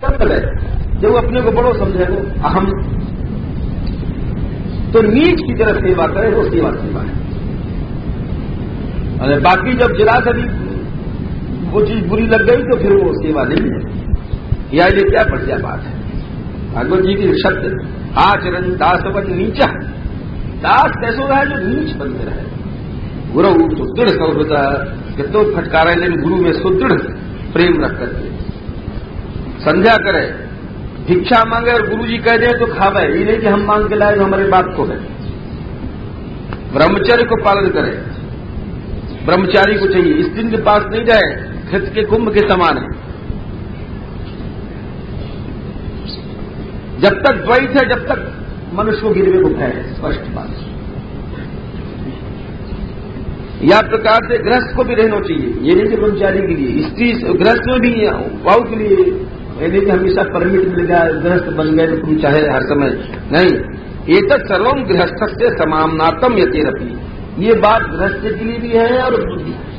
तब है जो अपने को बड़ो समझे वो अहम, तो नीच की तरफ सेवा करे वो सेवा है। अरे बाकी जब जरा कभी वो चीज बुरी लग गई तो फिर वो सेवा नहीं है। या ये क्या बढ़िया बात है। भागवत जी के शब्द आचरण दासवत नीचा, दास कैसे रहा है जो नीच बनते रहे। गुरु सुदृढ़ सौहृदा, कितो फटकारा लेकिन गुरु में सुदृढ़ प्रेम रख करके संध्या करे, भिक्षा मांगे और गुरु जी कह दे तो खावे, ये नहीं कि हम मांग के लाए तो हमारे बाप को है। ब्रह्मचर्य को पालन करे, ब्रह्मचारी को चाहिए, इस दिन के पास नहीं जाए, घृत के कुंभ के समान है। जब तक द्वैत है जब तक मनुष्य को गिरवे को है, स्पष्ट बात। या प्रकार से गृहस्थ को भी रहना चाहिए, ये नहीं कि ब्रह्मचारी के लिए, स्त्री गृहस्थ में भी वाव के लिए, ये नहीं कि हमेशा परमिट मिल गया गृहस्थ बन गए तो तुम चाहे हर समय नहीं। एतत् सर्वम गृहस्थ से समामनातम यतेरपि, ये बात गृहस्थ के लिए भी है और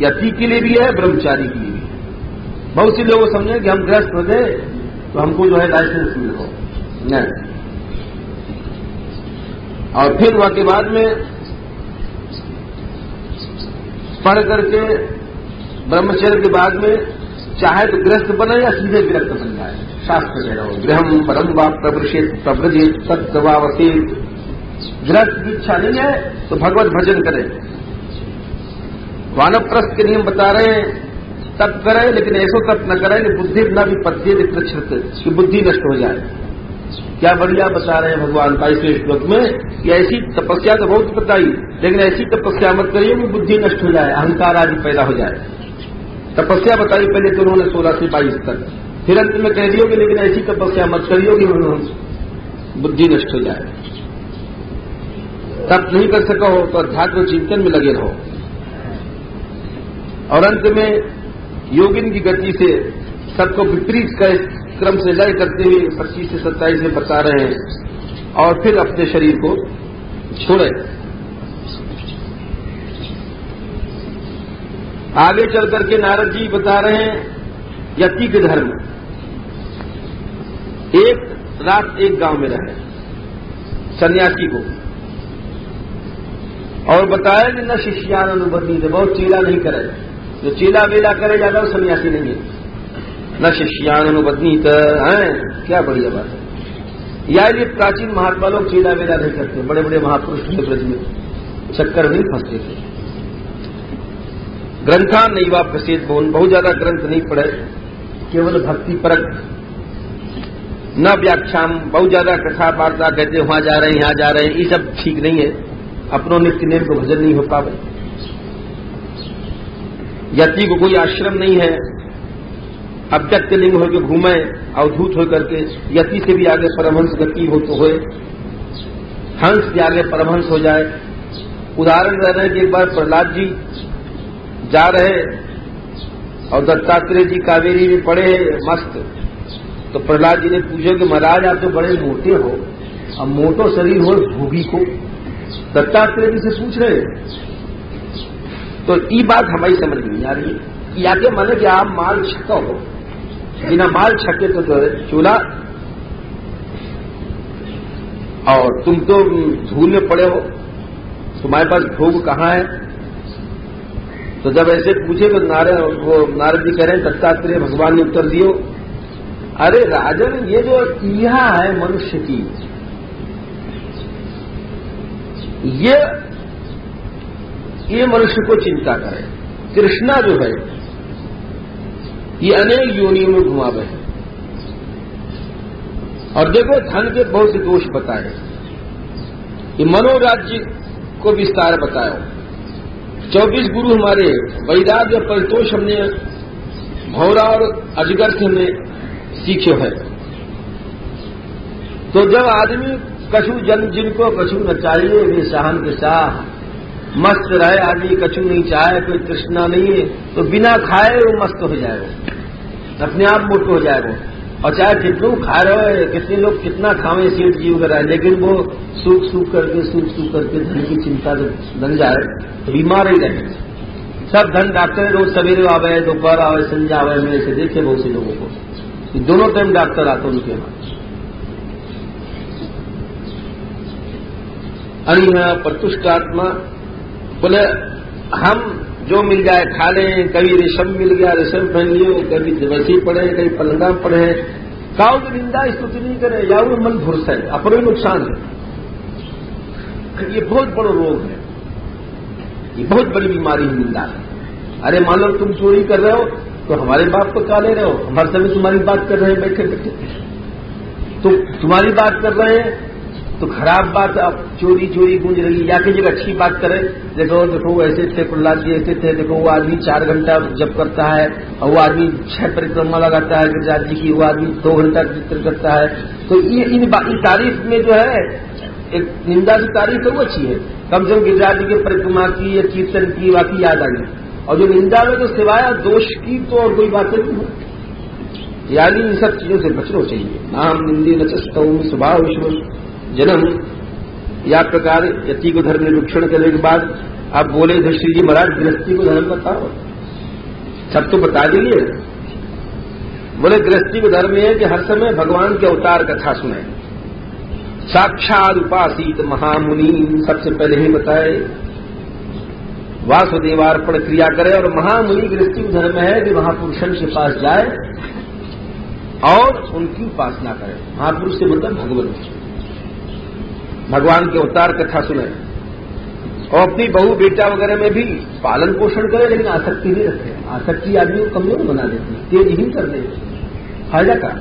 यति के लिए भी है, ब्रह्मचारी के लिए भी है। बहुत से लोग समझे कि हम गृहस्थ हो गए तो हमको जो है लाइसेंस मिल हो नहीं। और फिर वह के बाद में पढ़ करके ब्रह्मचर्य के बाद में चाहे तो गृहस्थ बने या सीधे विरक्त बन जाए। शास्त्र कह रहा हो गृहम परम वा प्रवृषेत प्रव्रजेत तत्वावसेत, गृहस्थ की इच्छा नहीं है तो भगवत भजन करे। वानप्रस्थ के नियम बता रहे हैं, तप करे लेकिन ऐसो तप न करे कि बुद्धि न विपत्ति कि बुद्धि नष्ट हो जाए। क्या बढ़िया बता रहे हैं भगवान 22वें श्लोक में कि ऐसी तपस्या तो बहुत बताई, लेकिन ऐसी तपस्या मत करिए कि बुद्धि नष्ट हो जाए, अहंकार आदि पैदा हो जाए। तपस्या बताई पहले तो उन्होंने 16 से 22 तक, फिर अंत में कह दियो कि लेकिन ऐसी तपस्या मत करियो कि बुद्धि नष्ट हो जाए। तप नहीं कर सका हो तो अध्यात्म चिंतन में लगे रहो। और अंत में योगिन की गति से सबको विपरीत क्रम से लय करते हुए 25 से 27 में बता रहे हैं, और फिर अपने शरीर को छोड़े। आगे चल करके नारद जी बता रहे हैं यति के धर्म। एक रात एक गांव में रहे सन्यासी को, और बताया कि न शिष्यान अनुबंधी, बहुत चेला नहीं करे, जो चेला वेला करे ज्यादा वो सन्यासी नहीं है। न शिष्यान अनुबंधित है, क्या बढ़िया बात है। या ये प्राचीन महात्मा लोग चेला वेला नहीं करते, बड़े बड़े महापुरुष थे ब्रज में, चक्कर नहीं फंसते थे। ग्रंथा नहीं वा प्रसिद्ध बोन, बहुत ज्यादा ग्रंथ नहीं पढ़े, केवल भक्ति परक, न व्याख्याम, बहुत ज्यादा कथा वार्ता कहते वहां जा रहे हैं यहां जा रहे हैं, ये सब ठीक नहीं है। अपनों नित्य नेम को भजन नहीं हो पावे। यति को कोई आश्रम नहीं है, अव्यक्त लिंग होकर घूमे, अवधूत होकर के, यति से भी आगे परमहंस गति हो तो होए, हंस से आगे परमहंस हो जाए। उदाहरण दे रहे हैं कि एक बार प्रहलाद जी जा रहे और दत्तात्रेय जी कावेरी में पड़े मस्त, तो प्रहलाद जी ने पूछा कि महाराज आप तो बड़े मोटे हो, अब मोटो शरीर हो भोगी को, दत्तात्रेय जी से पूछ रहे। तो ये बात हमारी समझ नहीं आ रही है। या के माने कि आप माल छका हो, बिना माल छके तो चूल्हा, और तुम तो धूल में पड़े हो, तुम्हारे पास भोग कहाँ है। तो जब ऐसे पूछे तो नारद जी कह रहे हैं, दत्तात्रेय भगवान ने उत्तर दियो, अरे राजन ये जो इहा है मनुष्य की, ये मनुष्य को चिंता करे। कृष्णा जो है ये अनेक योनियों में घुमावे है। और देखो धन के बहुत से दोष बताए, ये मनोराज्य को विस्तार बताया। 24 गुरु हमारे वैराग्य परितोष हमने भौरा और अजगर से हमने सीखे है। तो जब आदमी कछु जन जिनको कछु न चाहिए वे शाहन के शाह, मस्त रहे आदमी, कछु नहीं चाहे, कोई तृष्णा नहीं है, तो बिना खाए वो मस्त हो जाएगा, अपने आप मोट हो जाएगा। और चाहे कितनों खा रहे हो, कितने लोग कितना खावे सेठ जी वगैरह, लेकिन वो सूख सूख करके धन की चिंता बन जाए तो बीमार ही रहे। सब धन डॉक्टर रोज सवेरे आवे, दोपहर आवे, संध्या आवे, मेरे से देखे बहुत से लोगों को कि दोनों टाइम डॉक्टर आते उनके यहां। अनिह प्रतुष्टात्मा, बोले हम जो मिल जाए खा लें, कभी रेशम मिल गया रेशम पहन लियो, कभी दिवसी पढ़े, कभी पलंगा पढ़े, काउ की निंदा स्तुति नहीं करे, या वो मन भुर्स है, अपने नुकसान है। ये बहुत बड़ा रोग है, ये बहुत बड़ी बीमारी है निंदा। अरे मान लो तुम चोरी कर रहे हो तो हमारे बाप को क्या ले रहे हो, हर समय तुम्हारी बात कर रहे हैं बैठे बैठे, तो तुम्हारी बात कर रहे हैं तो खराब बात अब चोरी चोरी गूंज रही। या कि जब अच्छी बात करे, देखो देखो ऐसे थे प्रहलाद जी, ऐसे थे, देखो वो आदमी 4 घंटा जप करता है और वो आदमी 6 परिक्रमा लगाता है गिरिराज जी की, वो आदमी 2 घंटा कीर्तन करता है। तो ये इन तारीफ में जो है एक निंदा की तारीफ है वो अच्छी है, कम से कम गिरिराज जी की परिक्रमा की या कीर्तन की बाकी याद आई। और जो निंदा में जो सिवाय दोष की तो और कोई बात नहीं है, यानी इन सब चीजों से बचना चाहिए। नाम निंदी न चस्तौम स्वभाव विश्व जन्म। या प्रकार यति को धर्म निरीक्षण करने के बाद आप बोले श्री जी महाराज गृहस्थी को धर्म बताओ, सब तो बता दिए। बोले गृहस्थी को धर्म है कि हर समय भगवान के अवतार कथा सुने, साक्षात उपासित महामुनि, सबसे पहले ही बताए वासुदेवार्पण क्रिया करे। और महामुनि गृहस्थी धर्म है कि महापुरुषन के पास जाए और उनकी उपासना करे। महापुरुष से मतलब भगवान, भगवान के अवतार कथा सुने और अपनी बहू बेटा वगैरह में भी पालन पोषण करे, लेकिन आसक्ति नहीं रखे। आसक्ति आदमी को कमजोर बना देती, तेज ही कर दे, फायदा का।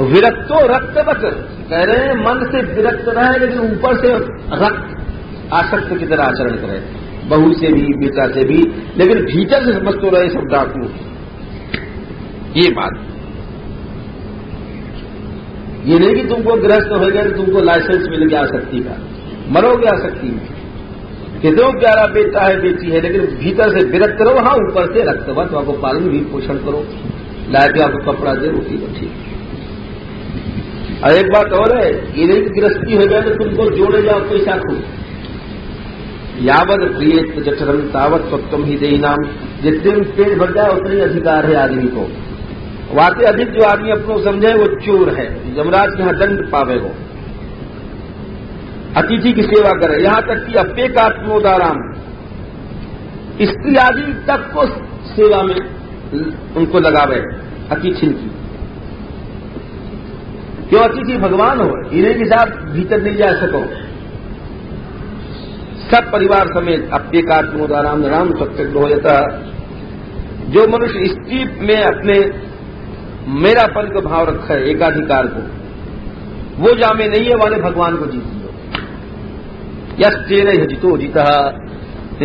विरक्तो रक्तवत, कह रहे हैं मन से विरक्त रहे लेकिन ऊपर से रक्त आसक्त की तरह आचरण करे, बहू से भी बेटा से भी, लेकिन भीतर से समझ तो रहे सब डाकू। ये बात, ये नहीं कि तुमको गृहस्थ हो गया तो तुमको लाइसेंस मिल गया आसक्ति का, मरोगे आसक्ति में। कितनों प्यारा बेटा है बेटी है, लेकिन भीतर से विरक्त रहो। हाँ, ऊपर से रक्तवत, आपको पालन भी पोषण करो, लाए के आपको कपड़ा दे, रोटी दो, ठीक। और एक बात और है, ये नहीं कि गृहस्थी हो जाए तो तुमको जोड़े जाओ कोई साखू। यावत प्रिय जठरम तावत स्वत्वम ही दे नाम, जितने पेट भर जाए उतने ही अधिकार है आदमी को। वाकई अधिक जो आदमी अपने समझे वो चोर है, यमराज के यहां दंड पावे वो। अतिथि की सेवा करे, यहां तक कि अपेकात्मोदाराम, स्त्री आदि तक को सेवा में उनको लगावे अतिथि की। क्यों? अतिथि भगवान हो, इन्हें के साथ भीतर नहीं जा सको। सब परिवार समेत अप्येकात्मोदाराम राम सत्य हो जाता। जो मनुष्य स्त्री में अपने मेरापन का भाव रखा है, एकाधिकार को, वो जामे नहीं है वाले भगवान को जीत लो। यस तेरे जितो जीता।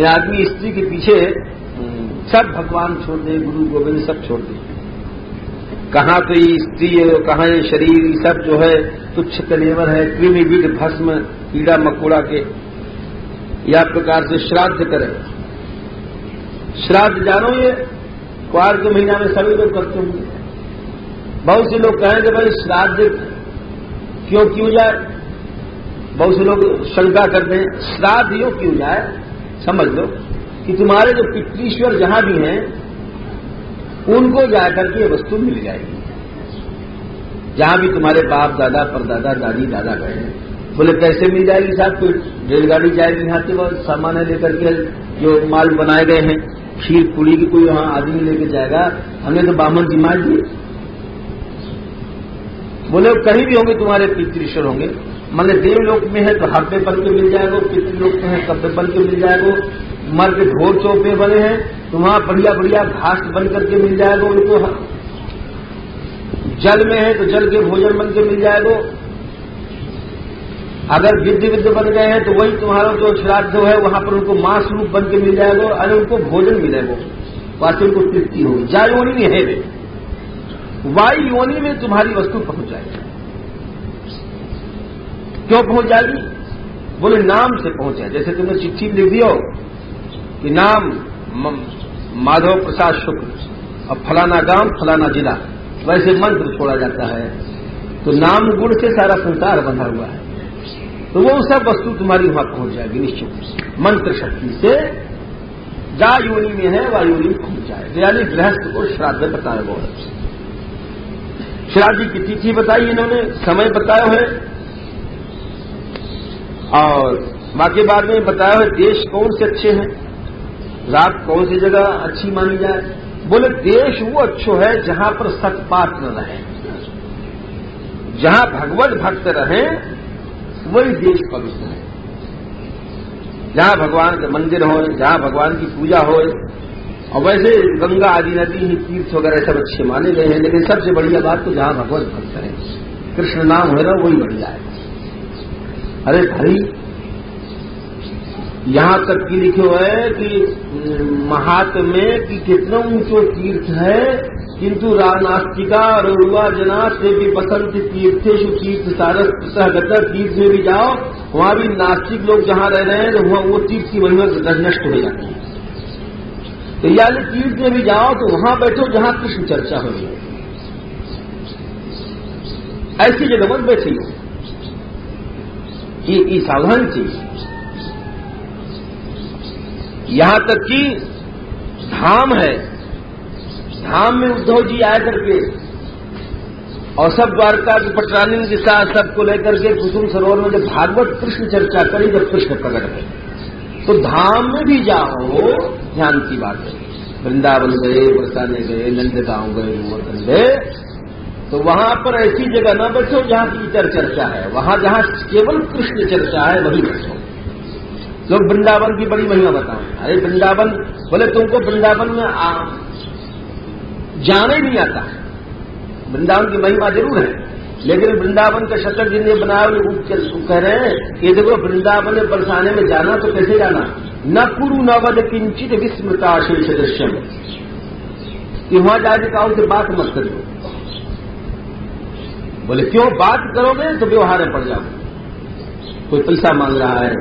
आदमी स्त्री के पीछे सब भगवान छोड़ दे, गुरु गोविंद सब छोड़ दे। कहां तो ये स्त्री है, कहां ये शरीर, सब जो है तुच्छ कलेवर है, कृमि बीट भस्म कीड़ा मकोड़ा के। या प्रकार से श्राद्ध करे। श्राद्ध जानो, ये क्वार के महीना में सभी लोग करते होंगे। बहुत से लोग कहेंगे भाई श्राद्ध क्यों जाए, बहुत से लोग शंका करते हैं श्राद्ध यो क्यों जाए। समझ लो कि तुम्हारे जो पितृश्वर जहां भी हैं उनको जाकर के ये वस्तु मिल जाएगी, जहां भी तुम्हारे बाप दादा परदादा दादी दादा गए हैं। बोले कैसे मिल जाएगी साहब? कोई रेलगाड़ी जाएगी यहाँ से, वह सामान लेकर के जो माल बनाए गए हैं, खीर पूरी की कोई वहां आदमी लेके जाएगा? हमने तो बामन दिमाग दिए। बोले कहीं भी होंगे तुम्हारे पितृश्वर होंगे, मान देवलोक में है तो हफ्ते बन के मिल जाएगा, पितृलोक में है कब्बे बन के मिल जाएगा, मर के ढोर चौपे बने हैं तो वहां बढ़िया बढ़िया घास बन करके मिल जाएगा उनको। जल में है तो जल के भोजन बन के मिल जाएगा। अगर विद्य विद्य बन गए हैं तो वही तुम्हारा जो श्राद्ध है वहां पर उनको मांस रूप बन के मिल जाएगा, अरे उनको भोजन मिलेगा, वास्तव उनको तृप्ति होगी। जा योनि में है वे, वायु योनि में तुम्हारी वस्तु पहुंच जाएगी। क्यों पहुंच जाएगी? बोले नाम से पहुंचे। जैसे तुमने चिट्ठी लिख दियो कि नाम माधव प्रसाद शुक्ल और फलाना गांव फलाना जिला, वैसे मंत्र छोड़ा जाता है। तो नाम गुण से सारा संसार बंधा हुआ है, तो वो सब वस्तु तुम्हारी वहां पहुंच जाएगी निश्चित। मंत्र शक्ति से जा योनि में है वह योनि पहुंच जाए। यानी गृहस्थ को श्राद्ध बताया वो है। श्राद्ध की तिथि बताई इन्होंने, समय बताया है, और बाकी बाद में बताया है देश कौन से अच्छे हैं, रात कौन सी जगह अच्छी मानी जाए। बोले देश वो अच्छो है जहां पर सतपात न रहे, जहां भगवत भक्त रहे वही देश पवित्र है। जहां भगवान के मंदिर हो, जहां भगवान की पूजा हो, और वैसे गंगा आदि नदी ही तीर्थ वगैरह सब अच्छे माने गए हैं, लेकिन सबसे बढ़िया बात तो जहां भगवत भक्त है, कृष्ण नाम हो रहा वही बढ़िया है। अरे भाई यहां तक की लिखो है कि महात्म में कि कितना ऊंचो तीर्थ है, किंतु नास्तिका रुआ जना से भी बसंत तीर्थेशु तीर्थ सारस सहगत तीर्थ में भी जाओ, वहां भी नास्तिक लोग जहां रह रहे हैं तो वहां वो तीर्थ की महिमा नष्ट हो जाती है। तो यानी तीर्थ में भी जाओ तो वहां बैठो जहां कृष्ण चर्चा हो रही है, ऐसी जगह मत बैठिए, ये सावधान चाहिए। यहां तक कि धाम है, धाम में उद्धव जी आए करके और सब द्वारका की पटरानी के साथ सबको लेकर के कुसुम सरोवर में जब भागवत कृष्ण चर्चा करी, जब कृष्ण प्रकट गए, तो धाम में भी जाओ, ध्यान की बात है। वृंदावन गए, बरसाने गए, नंदगांव गए, गोवर्धन गए, तो वहां पर ऐसी जगह न बैठो जहां की चर्चा है, वहां जहां केवल कृष्ण चर्चा है वहीं बैठो। लोग वृंदावन की बड़ी महिमा बताएं, अरे वृंदावन, बोले तुमको वृंदावन में जाने नहीं आता। वृंदावन की महिमा जरूर है, लेकिन वृंदावन का शतक जिन्हें बनाया कह रहे हैं कि देखो वृंदावन में बरसाने में जाना तो कैसे जाना, न कुरु न वद किंचित विस्मृता शेष दृश्यम, कि वहां जाके कहा से बात मत करो। बोले क्यों, बात करोगे तो व्यवहार में पड़ जाओगे। कोई पैसा मांग रहा है,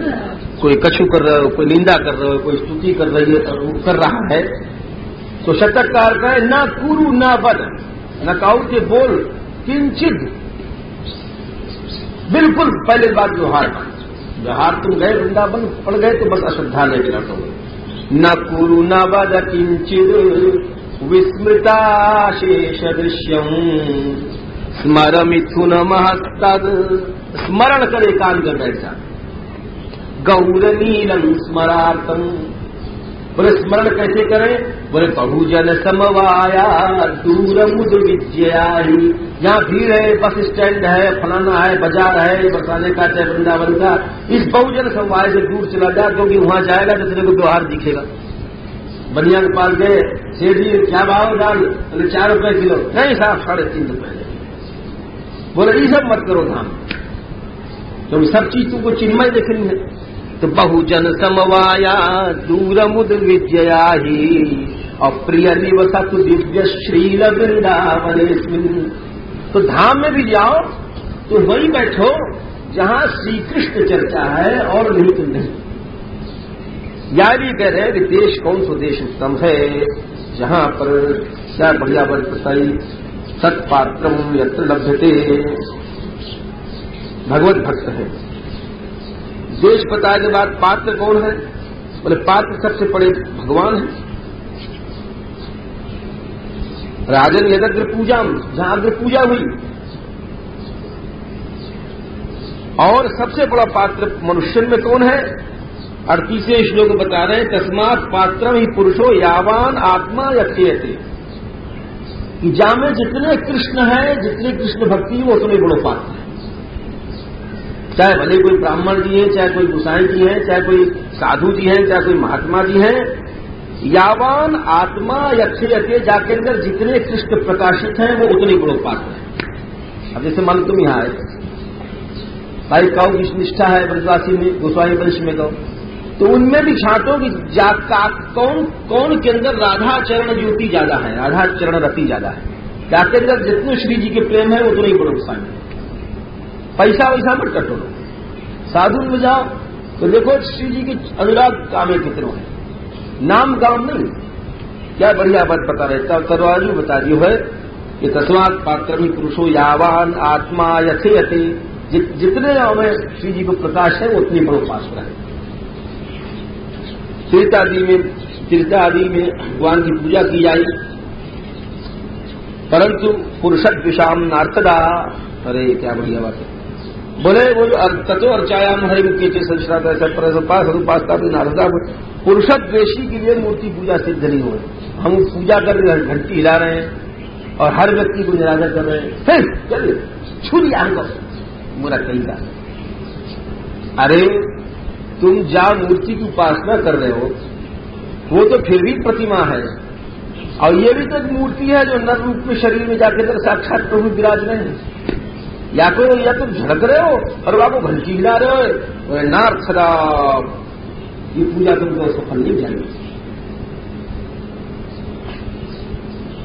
कोई कछु कर रहा हो, कोई निंदा कर रहा हो, कोई स्तुति कर रही है कर रहा है, तो शतककार कहे न कुरु न वद, न कहो के बोल, किंचित, बिल्कुल पहले बात व्यवहार तुम गए वृंदावन पड़ गए तो बस अश्रद्धा लेके लौटोगे। न कुरु न वद किंचित विस्मृता शेष दृश्यम स्मर मिथुन महस्तद, स्मरण करे कान कर बैठा, गौर नीलम स्मरार्थम। बोले स्मरण कैसे करें, बोले बहुजन समवाया दूर मुद विद्याही, जहां भीड़ है, बस स्टैंड है, फलाना है, बाजार है, बरसाने का चाहे वृंदावन का, इस बहुजन समवाय से दूर चला जा, क्योंकि वहां जाएगा तो तेरे को व्यवहार दिखेगा। बनियान के पास गए, सेठ जी क्या भाव दाल, बोले 4 रुपए किलो, नहीं साहब 3.5 रुपए। बोले ये सब मत करो धाम, क्योंकि सब चीज तुमको चिन्मय देखनी है। तो बहुजन समवाया दूर मुद विद्या ही अप्रिय निवसतु दिव्य श्रील वृंदावनेस्मिन्। तो धाम में भी जाओ तो वही बैठो जहां श्री कृष्ण चर्चा है, और नहीं तो नहीं। यह भी कह रहे कि देश कौन सा देश उत्तम है, जहां पर क्या बढ़िया बात बताई, सत्पात्रम यत्र लभ्यते, भगवत भक्त है। देश बताने के बाद पात्र कौन है, बोले पात्र सबसे बड़े भगवान है। राजन यदग्र पूजा, जहां अग्र पूजा हुई, और सबसे बड़ा पात्र मनुष्य में कौन है, 38वें श्लोक बता रहे हैं, तस्मात् पात्रम ही पुरुषो यावान आत्मा यथेयते, कि जहां में जितने कृष्ण है, जितने कृष्ण भक्ति है, वो उतने बड़ो पात्र है। चाहे भले कोई ब्राह्मण जी है, चाहे कोई गुसाई जी है, चाहे कोई साधु जी है, चाहे कोई महात्मा जी है, यावान आत्मा यथेयते, जाके अंदर जितने कृष्ण प्रकाशित हैं वो उतने बड़ो पात्र है। अब जैसे मान तुम यहां आए, भाई कहो की निष्ठा है ब्रजवासी में, गोस्वामी वंश में कहो, तो उनमें भी छांटो कि कौन के अंदर राधा चरण ज्योति ज्यादा है, राधा चरण रति ज्यादा है, जाके अंदर जितने श्री जी के प्रेम है उतने ही बड़ो गोस्वामी। पैसा वैसा मत कटोलो, साधु में जाओ तो देखो श्री जी के अनुराग कामे कितने हैं, नाम गांव नहीं। क्या बढ़िया बात बता रहे, तब बता दियो है कि तस्मात् पात्रम पुरुषो यावान आत्मा यथेयते, जितने में श्री जी को प्रकाश है वो उतनी बड़ो पात्र है। त्रेता आदि में भगवान की पूजा की जाए। परंतु पुरुषद्विषाम नार्थदा, अरे क्या बढ़िया बात है। बोले वो जो तत्व अर्चायाम हरि मुख्य संश्रात ऐसा नारदा, पुरुषद्वेषी के लिए मूर्ति पूजा सिद्ध नहीं हो। हम पूजा कर रहे हैं, घंटी हिला रहे हैं और हर व्यक्ति को निरादर कर रहे हैं, चल छू लिया हमको मुरा कहीं का। अरे तुम जहां मूर्ति की उपासना कर रहे हो वो तो फिर भी प्रतिमा है, और ये भी तो मूर्ति है जो नर रूप में शरीर में जाके तर साक्षात प्रभु विराज रहे हैं। या तुम झड़क रहे हो और बाबू घंटी हिला रहे हो, नार्थ सदा ये पूजा तुमको सफल नहीं जाएगी,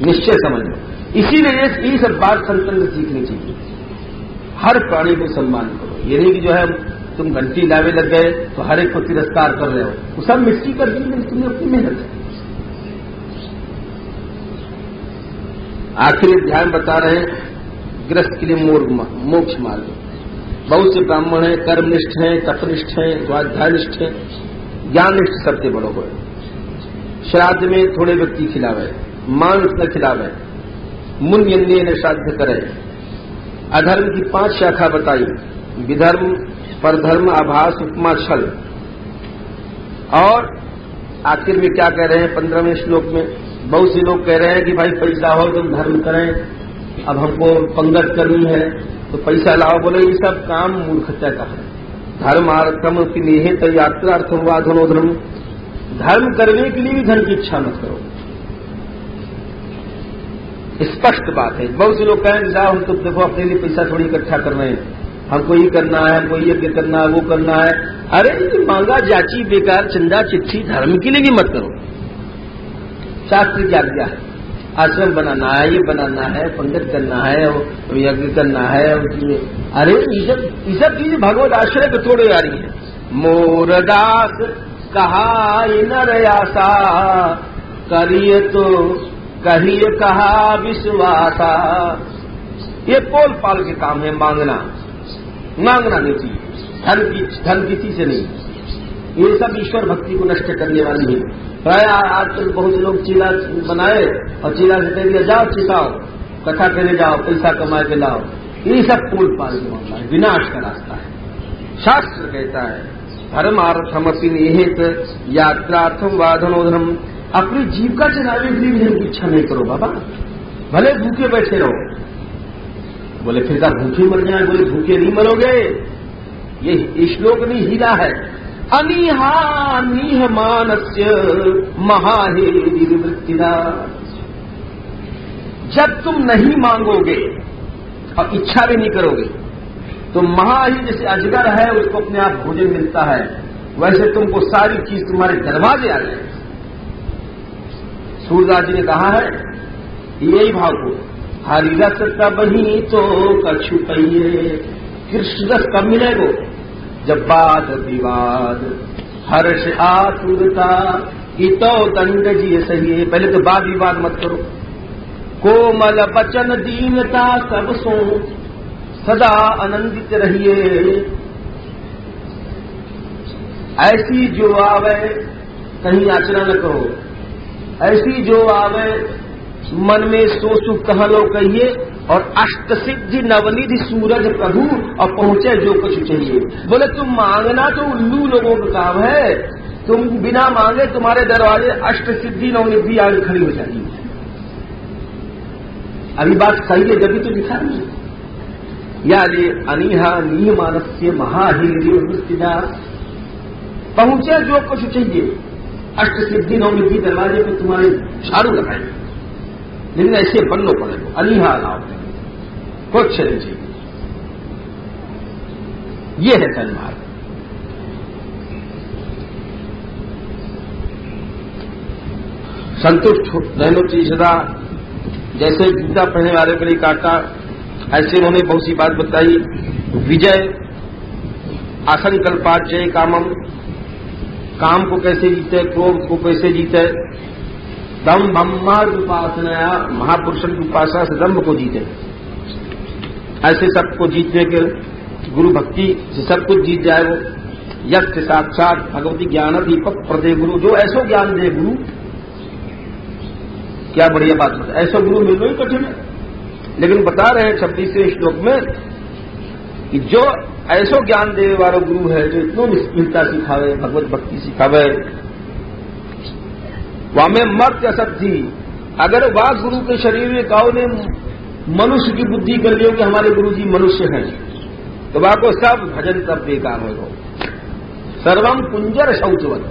निश्चय समझ लो। इसीलिए ये सब बात संतन से सीखनी चाहिए। हर प्राणी को सम्मान करो। ये नहीं कि जो है तुम घंटी लावे लग गए तो हर एक को तिरस्कार कर रहे हो, वो सब मिट्टी कर दी, तुमने अपनी मेहनत है। आखिरी ध्यान बता रहे हैं गृहस्थ के लिए मोक्ष मार्ग। बहुत से ब्राह्मण हैं, कर्मनिष्ठ हैं, तपनिष्ठ हैं, स्वाध्यायनिष्ठ हैं, ज्ञाननिष्ठ सबसे बड़ो हो। श्राद्ध में थोड़े व्यक्ति खिलावे, मांस न खिलावे, मुन्यन्य न श्राद्ध करे। अधर्म की 5 शाखा बताई, विधर्म, परधर्म, आभास, उपमा, छल। और आखिर में क्या कह रहे हैं 15वें श्लोक में, बहुत से लोग कह रहे हैं कि भाई पैसा हो तुम धर्म करें, अब हमको पंगत करनी है तो पैसा लाओ। बोले ये सब काम मूर्खता का है। धर्मार्थम की निहित यात्रार्थम वा धनोधर्म, धर्म करने के लिए भी धन की इच्छा मत करो। स्पष्ट बात है। बहुत से लोग कहें साहब हम तो देखो अपने लिए पैसा थोड़ी इकट्ठा कर रहे हैं, हमको ये करना है, हमको यज्ञ करना है, वो करना है। अरे ये मांगा जाची बेकार चंदा चिट्ठी धर्म के लिए भी मत करो। शास्त्र की आज्ञा है, आश्रम बनाना है, ये बनाना है, पंडित करना है, यज्ञ करना है। अरे ये सब चीज भगवत आश्रय को तोड़े आ रही है। मोरदास कहा नरयासा, करिए तो कहिए कहा विश्वासा। ये पोल पाल के काम है, मांगना नहीं चाहिए, धन किसी से नहीं। ये सब ईश्वर भक्ति को नष्ट करने वाली है। प्राय आजकल बहुत लोग चीला बनाए और चीला से कह दिया जाओ चिताओ, कथा करने जाओ, पैसा कमा के लाओ। ये सब पोल पाल के मामला है, विनाश का रास्ता है। शास्त्र कहता है धर्मार्थमपि निहित यात्रार्थम वाधनोधर्म, अपनी जीविका चलाने के लिए भी इच्छा नहीं करो बाबा, भले भूखे बैठे रहो। बोले फिर का भूखे मर जाए? बोले भूखे नहीं मरोगे, ये श्लोक नहीं हीरा है। अनिहा निह मानस्य महाहेरी वृत्तिदा, जब तुम नहीं मांगोगे और इच्छा भी नहीं करोगे तो महाही जैसे अजगर है उसको अपने आप भोजन मिलता है, वैसे तुमको सारी चीज तुम्हारे दरवाजे आ जाए। सूरदास जी ने कहा है यही भाव को, हरि रस कब ही तो कछु कहिए, कृष्ण रस कब मिलेगो जब वाद विवाद हर्ष आतुरता इतो दंड जी सही। पहले तो वाद विवाद मत करो। कोमल बचन दीनता सब सो सदा आनंदित रहिए। ऐसी जो आवे कहीं आचरण न करो, ऐसी जो आवे मन में सो सुख कह लो कहिए। और अष्ट सिद्धि नवनिधि सूरज प्रभु, और पहुंचे जो कुछ चाहिए। बोले तुम मांगना तो उल्लू लोगों का काम है, तुम बिना मांगे तुम्हारे दरवाजे अष्ट सिद्धि नवनिधि आगे खड़ी हो जाती है। अभी बात सही है, जब भी तो लिखा नहीं। या अनिहा नीह मानस्य महाहीरी वृत्तिदा, पहुंचे जो कुछ चाहिए। अष्ट सिद्धि नवनिधि दरवाजे पे तुम्हारे झाड़ू लगाएंगे, लेकिन ऐसे बनना पड़ेगा। अनिहा लाओ, कुछ नहीं चाहिए। ये है सन्मार्ग। संतुष्ट रहना चाहिए सदा। जैसे जूता पहनने वाले के लिए काटा, ऐसे उन्होंने बहुत सी बात बताई। विजय आसंकल्पात जय कामम, काम को कैसे जीते, क्रोध को कैसे जीते। दम ब्रह्मार्ग उपासना, महापुरुषों की उपासना से दम्भ को जीते। ऐसे सबको जीतने के गुरु भक्ति से सब कुछ जीत जाए वो। यस्य साक्षात भगवती ज्ञान दीपक प्रदे गुरु, जो ऐसो ज्ञान दे गुरु। क्या बढ़िया बात है, ऐसा गुरु मिलना ही कठिन है। लेकिन बता रहे हैं 26वें श्लोक में कि जो ऐसो ज्ञान देने वाला गुरु है, जो इतनो निष्ठता सिखावे, भगवत भक्ति सिखावे, वामे मर्त्य असद्धि। अगर वह गुरु के शरीर में काओ ने मनुष्य की बुद्धि कर लियो कि हमारे गुरु जी मनुष्य हैं, तो वह को सब भजन सब बेकार हो। सर्वम कुंजर शौचवत,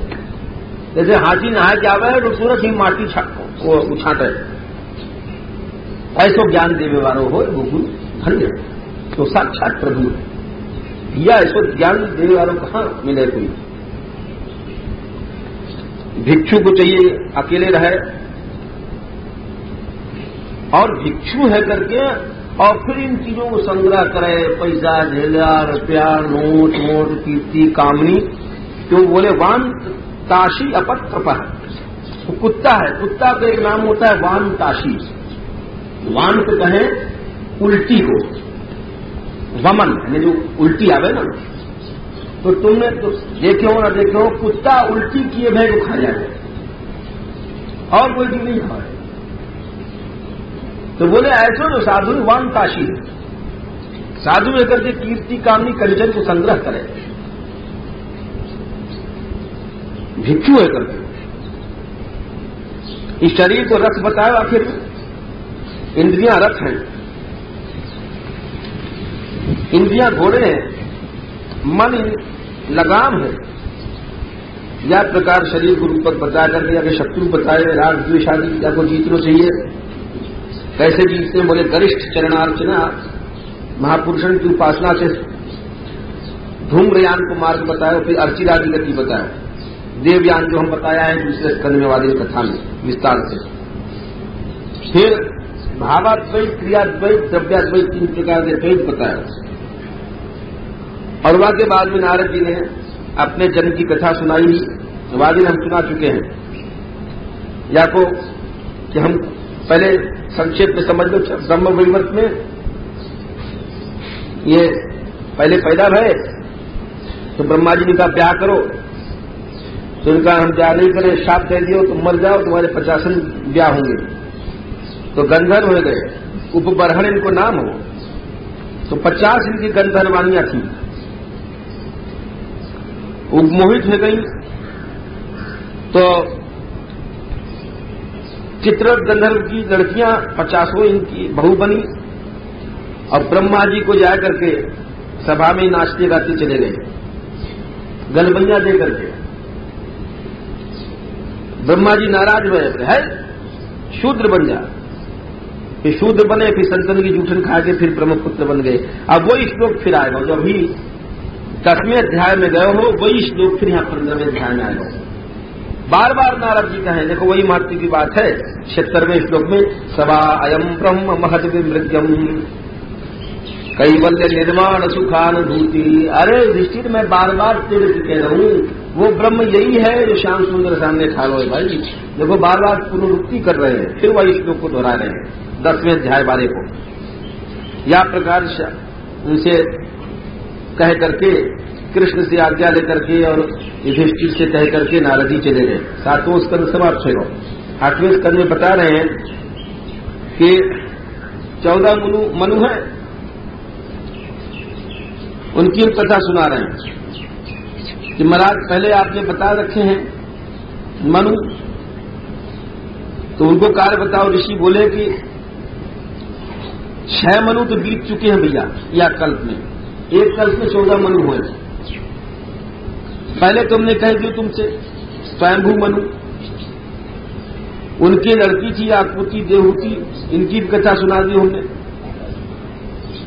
जैसे हाथी नहा के आवे है तो तुरंत ही माटी उछाटे, ऐसो ज्ञान देवे वालो हो वो गुरु धन्य, तो साक्षात प्रभु है। या ऐसो ज्ञान देवे वालों कहां मिले कोई। भिक्षु को चाहिए अकेले रहे और भिक्षु है करके, और फिर इन चीजों को संग्रह करे, पैसा झेला रुपया नोट वोट कीर्ति कामनी। तो बोले वान ताशी अपत्र पर, तो कुत्ता है, कुत्ता का एक नाम होता है वान ताशी। वान को कहे उल्टी को, वमन यानी जो उल्टी आवे ना, तो तुमने तो देखे हो ना देखे हो, कुत्ता उल्टी किए भय को खा जाए और कोई चीज नहीं खाए। तो बोले ऐसो जो साधु वान ताशी, साधु लेकर के कीर्ति कामनी कंचन को संग्रह करे, भिक्षु है करके। इस शरीर को रथ बताया, आखिर इंद्रियां रथ हैं, इंद्रियां घोड़े हैं, मन लगाम है। या प्रकार शरीर को रूपक बता करके या शत्रु बताए, राग द्वेष आदि या को जीतना चाहिए। कैसे जीतते हैं? बोले गरिष्ठ चरणार्चना, महापुरुषों की उपासना से धूम्रयान को मार्ग बताया, फिर अर्चिरादि गति बताया, देवयान जो हम बताया है दूसरे स्कंद में वाली कथा में विस्तार से। फिर भावाद्वैत, क्रियाद्वैत, द्रव्याद्वैत, 3 प्रकार के द्वैत बताया। और वह के बाद में नारद जी ने अपने जन्म की कथा सुनाई, वादी हम सुना चुके हैं। या को कि हम पहले संक्षेप में समझ लो, ब्रह्म वैवर्त में ये पहले पैदा भय, तो ब्रह्मा जी ने कहा ब्याह करो, तो उनका हम ब्याह नहीं करें, शाप दे दियो, तुम मर जाओ, तुम्हारे 50 ब्याह होंगे। तो गंधर्व हो गए, उपबरहण इनको नाम हो, तो 50 इनकी गंधर्वानियां थी, उपमोहित हो गई। तो चित्ररथ गंधर्व की लड़कियां 50 इनकी बहू बनी, और ब्रह्मा जी को जा करके सभा में नाचते गाते चले गए, गलबैया दे करके। ब्रह्मा जी नाराज हुए, है शूद्र बन जा। फिर शूद्र बने, फिर संतन की जूठन खा के फिर ब्रह्मपुत्र बन गए। अब वही श्लोक फिर आएगा, जो अभी 10वें अध्याय में गए हो, वही श्लोक फिर यहां 15वें अध्याय में आएगा। बार बार नारद जी कहें, देखो वही मात्र की बात है 76वें श्लोक में, सवा अयम ब्रह्म महद विमृत्यम कैवल्य निर्माण सुखानुभूति। अरे युधिष्ठिर, मैं बार बार तेरे से कह रहा हूं, वो ब्रह्म यही है जो श्याम सुंदर सामने खा लो भाई। देखो बार बार पुनरुक्ति कर रहे हैं, फिर वही श्लोक को दोहरा रहे हैं 10वें अध्याय वाले को। या प्रकार उनसे कह करके, कृष्ण से आज्ञा लेकर के और युधिष्ठिर से कह करके नारद जी चले गए। 7वां स्कंद समाप्त होगा। 8वें स्कंद में बता रहे हैं कि 14 मनु है, उनकी कथा सुना रहे हैं कि महाराज पहले आपने बता रखे हैं मनु, तो उनको कार्य बताओ। ऋषि बोले कि 6 मनु तो बीत चुके हैं भैया, या कल्प में, एक कल्प में 14 मनु हुए। पहले तुमने कह दिया तुमसे स्वयंभू मनु, उनकी लड़की थी आकृति देवहूति, इनकी भी कथा सुना दी हमने,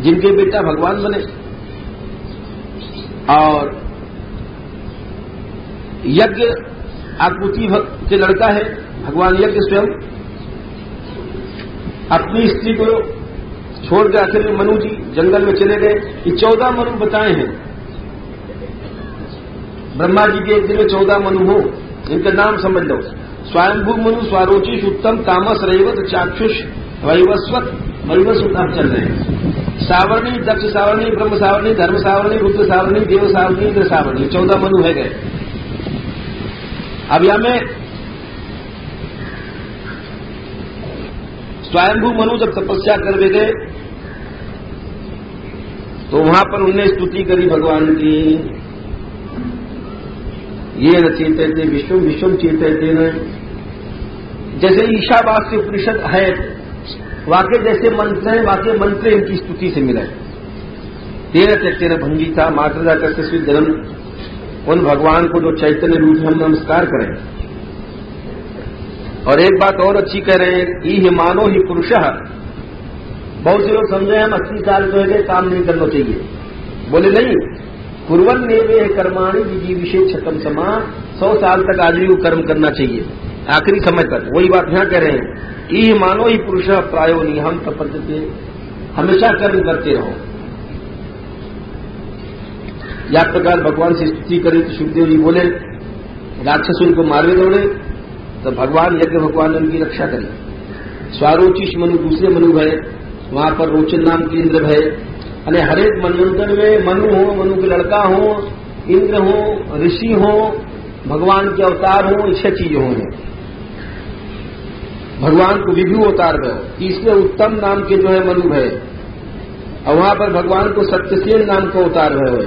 जिनके बेटा भगवान बने। और यज्ञ आकृति के लड़का है, भगवान यज्ञ स्वयं अपनी स्त्री को छोड़ के आखिर में मनु जी जंगल में चले गए। ये 14 मनु बताए हैं। ब्रह्मा जी के एक दिन में 14 मनु हो, इनका नाम समझ लो। स्वयंभू मनु, स्वारोचिष, उत्तम, तामस, रैवत, चाक्षुष, वैवस्वत, वैवस्वत आप चल रहे हैं। सावर्णी, दक्ष सावर्णी, ब्रह्म सावर्णी, धर्म सावर्णी, रुद्र सावर्णी, देव सावर्णी, इंद्र सावर्णी, 14 मनु है गए। अब यहां में स्वयंभू मनु जब तपस्या करवे गए तो वहां पर उन्हें स्तुति करी भगवान की, ये न चेतते विश्व विश्वम चेतते न। जैसे ईशावास्य उपनिषद है, वाक्य जैसे मंत्र है, वाक्य मंत्र इनकी स्तुति से मिले। तेरह त्यक्तेन भंगीता मातृदा कस्य जन्म, उन भगवान को जो चैतन्य रूप में हम नमस्कार करें। और एक बात और अच्छी कह रहे हैं, ई हिमानो ही पुरुषः। बहुत से लोग समझे हम 80 साल जो है काम नहीं करना चाहिए, बोले नहीं, कुर्वन् नेवे कर्माणि विजीविषे क्षतम समा, 100 साल तक आदमी को कर्म करना चाहिए, आखिरी समय तक। वही बात यहां कह रहे हैं, ई मानो ही पुरुष प्रायो निहम तपस्ते, हमेशा कर्म करते रहो। या प्रकार भगवान से स्तुति करी तो सुखदेव जी बोले राक्षस उनको मारवे दौड़े तो भगवान यज्ञ भगवान ने उनकी रक्षा करी। स्वारोचिष मनु दूसरे मनु भय, वहां पर रोचन नाम के इंद्र भय। अने हरेक मनवंतर में मनु हो, मनु के लड़का हो, इंद्र हो, ऋषि हो, भगवान के अवतार हो, इच्छा चीजें हों। भगवान को विभु अवतार भय, तीसरे उत्तम नाम के जो है मनु भय, और वहां पर भगवान को सत्यसेन नाम का अवतार भय है।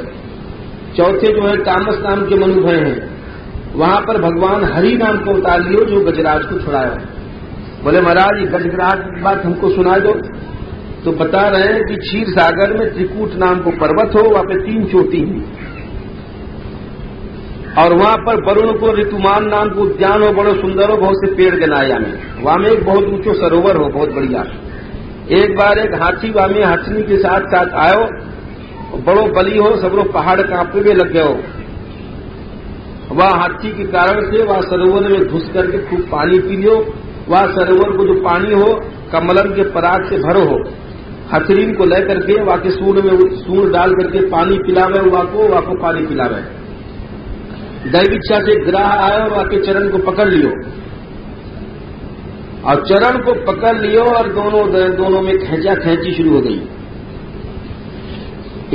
चौथे जो है तामस नाम के मनु भय हैं, वहां पर भगवान हरि नाम को अवतार लियो जो गजराज को छुड़ाया। बोले महाराज ये गजराज की बात हमको सुना दो। तो बता रहे हैं कि क्षीर सागर में त्रिकूट नाम को पर्वत हो, वहां पे 3 चोटी हैं, और वहां पर वरुण को ऋतुमान नाम को उद्यान हो, बड़ो सुंदर हो, बहुत से पेड़ गनाया में। वहां में एक बहुत ऊंचो सरोवर हो, बहुत बढ़िया। एक बार एक हाथी वहां में हथनी के साथ साथ आयो, बड़ो बली हो, सब लोग पहाड़ कांपने लग गए हो। वह हाथी के कारण से वह सरोवर में घुस करके खूब पानी पी लियो। वह सरोवर को जो पानी हो कमलन के पराग से भरो हो, हथरीन को लेकर के वहां के सूंड डाल करके पानी पिलावे, वहां को पानी पिलावे। दैव इच्छा से ग्राह आए और वहां के चरण को पकड़ लियो, और चरण को पकड़ लियो और दोनों में खेचा खेची शुरू हो गई।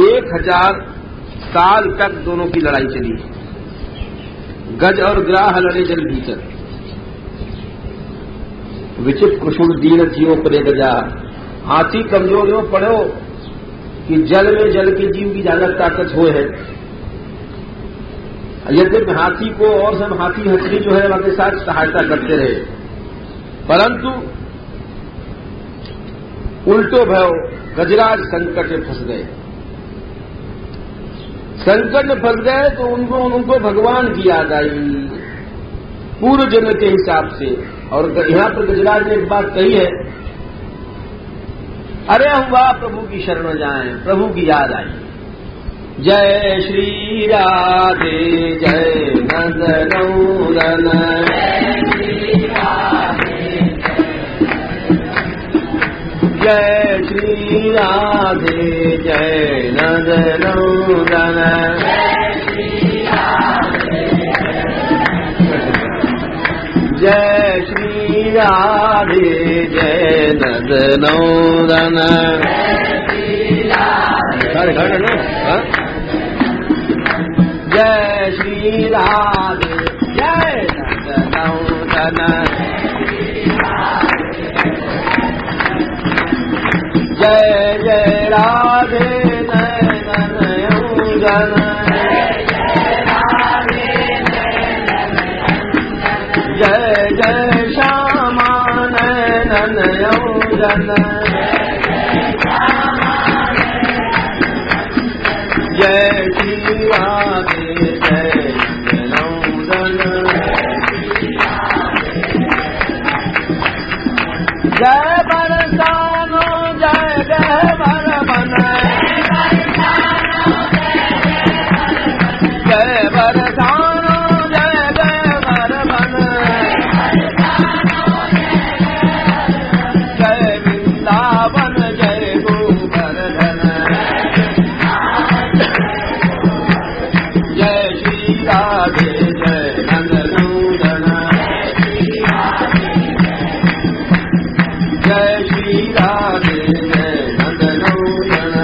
1000 साल तक दोनों की लड़ाई चली। गज और ग्राह लड़े जल भीतर, विचित्र कुशुल दीन जियो परे गजा। हाथी कमजोर हो पड़ो कि जल में जल के जीव की ज्यादा ताकत हो है। यद्यपि हाथी को और सब हाथी हथनी जो है वहां के साथ सहायता करते रहे, परंतु उल्टो भयो गजराज संकट में फंस गए। संकट में फंस गए तो उनको भगवान की याद आई पूर्व जन्म के हिसाब से। और यहां पर गजराज ने एक बात कही है, अरे हम वाह प्रभु की शरण जाएं, प्रभु की याद आई। जय श्री राधे जय नंदनौदन, जय श्री राधे जय नंदनौदन, जय श्री राधे जय नंदनौदन। जय श्री राधे जय नंदनौदन, जय जय राधे नंदनौदन, जय जय श्यामा नंदनौदन, जय श्री राधे जय नंदनौदन, जय बरसानो जय जय बरबन, जय बरसानो जय जय बरबन, जय वृंदावन जय गोवर्धन, जय श्री राधे जय नंदनौदन, जय श्री राधे जय नंदनौदन,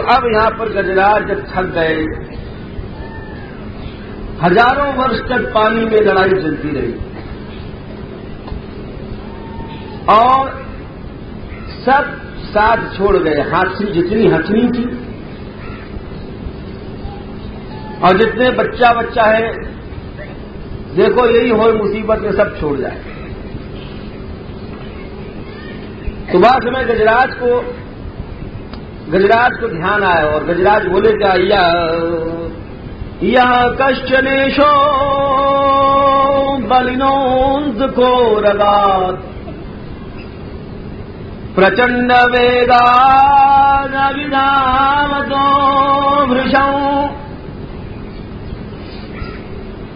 अब यहां पर गजराज जब थक गए, हजारों वर्ष तक पानी में लड़ाई चलती रही और सब साथ छोड़ गए। हाथी जितनी हथनी थी और जितने बच्चा है, देखो यही हो मुसीबत में सब छोड़ जाए। सुबह समय गजराज को ध्यान आया और गजराज बोले क्या, या कश्चनेशो बलिनोंद को रगात प्रचंड वेगान विधावतो भृशं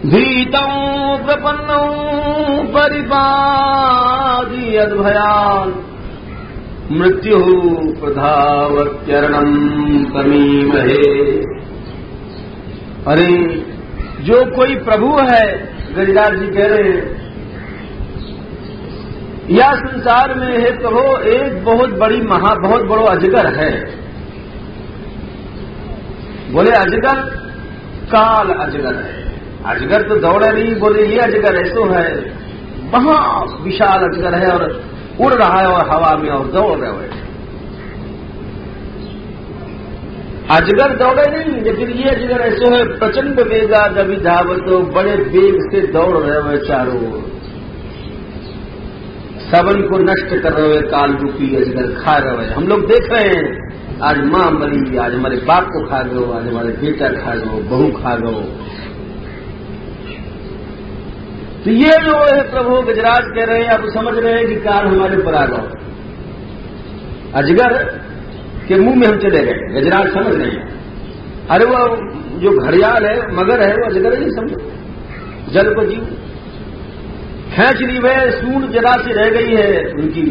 भीतं प्रपन्नं परिपादयद् भयान् मृत्यु प्रधावत्यरणं तमीमहे। अरे जो कोई प्रभु है, गजराज जी कह रहे हैं, या संसार में है प्रभु एक बहुत बड़ो अजगर है। बोले अजगर, काल अजगर है। अजगर तो दौड़े नहीं, बोले ये अजगर ऐसो है, बहुत विशाल अजगर है और उड़ रहा है और हवा में और दौड़ रहे हुए। अजगर दौड़े नहीं, लेकिन ये अजगर ऐसो है, प्रचंड वेगा दबी धावत, तो बड़े वेग से दौड़ रहे हुए चारों ओर, सबन को नष्ट कर रहे हुए काल रूपी अजगर खा रहे हुए। हम लोग देख रहे हैं, आज मां मरी, आज हमारे बाप को खा गए, आज हमारे बेटा खा गए, बहू खा गए। तो ये जो है प्रभु गजराज कह रहे हैं, अब समझ रहे हैं कि काल हमारे पर आ गए, अजगर के मुंह में हम चले गए। गजराज समझ रहे हैं, अरे वो जो घड़ियाल है, मगर है, वो अजगर ही समझो, जल को जीव खींच ली है, सूंड जरा सी रह गई है उनकी।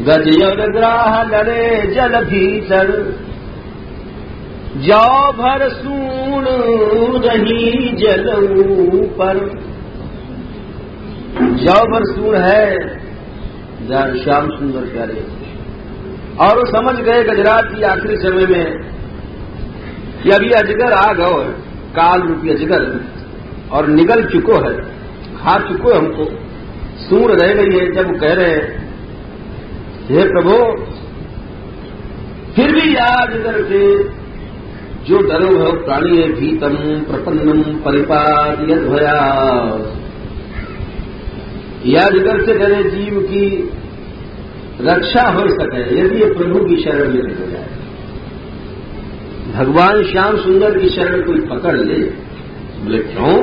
गजग्राह लड़े जल भीतर, जाओ भर सूण रही जल ऊपर। जाओ भर सूण है श्याम सुंदर प्यारे, और वो समझ गए गजराज की आखिरी समय में कि अभी अजगर आ गए, काल रूपी अजगर, और निगल चुको है, खा चुको हमको, सूण रह गई है। जब कह रहे हैं हे प्रभु, फिर भी याद करके जो डरो है प्राणी है, भीतम प्रपन्नम परिपादयद् भयात्। याद करके डरे जीव की रक्षा हो सके यदि ये प्रभु की शरण में हो जाए। भगवान श्याम सुंदर की शरण कोई पकड़ ले। बोले क्यों?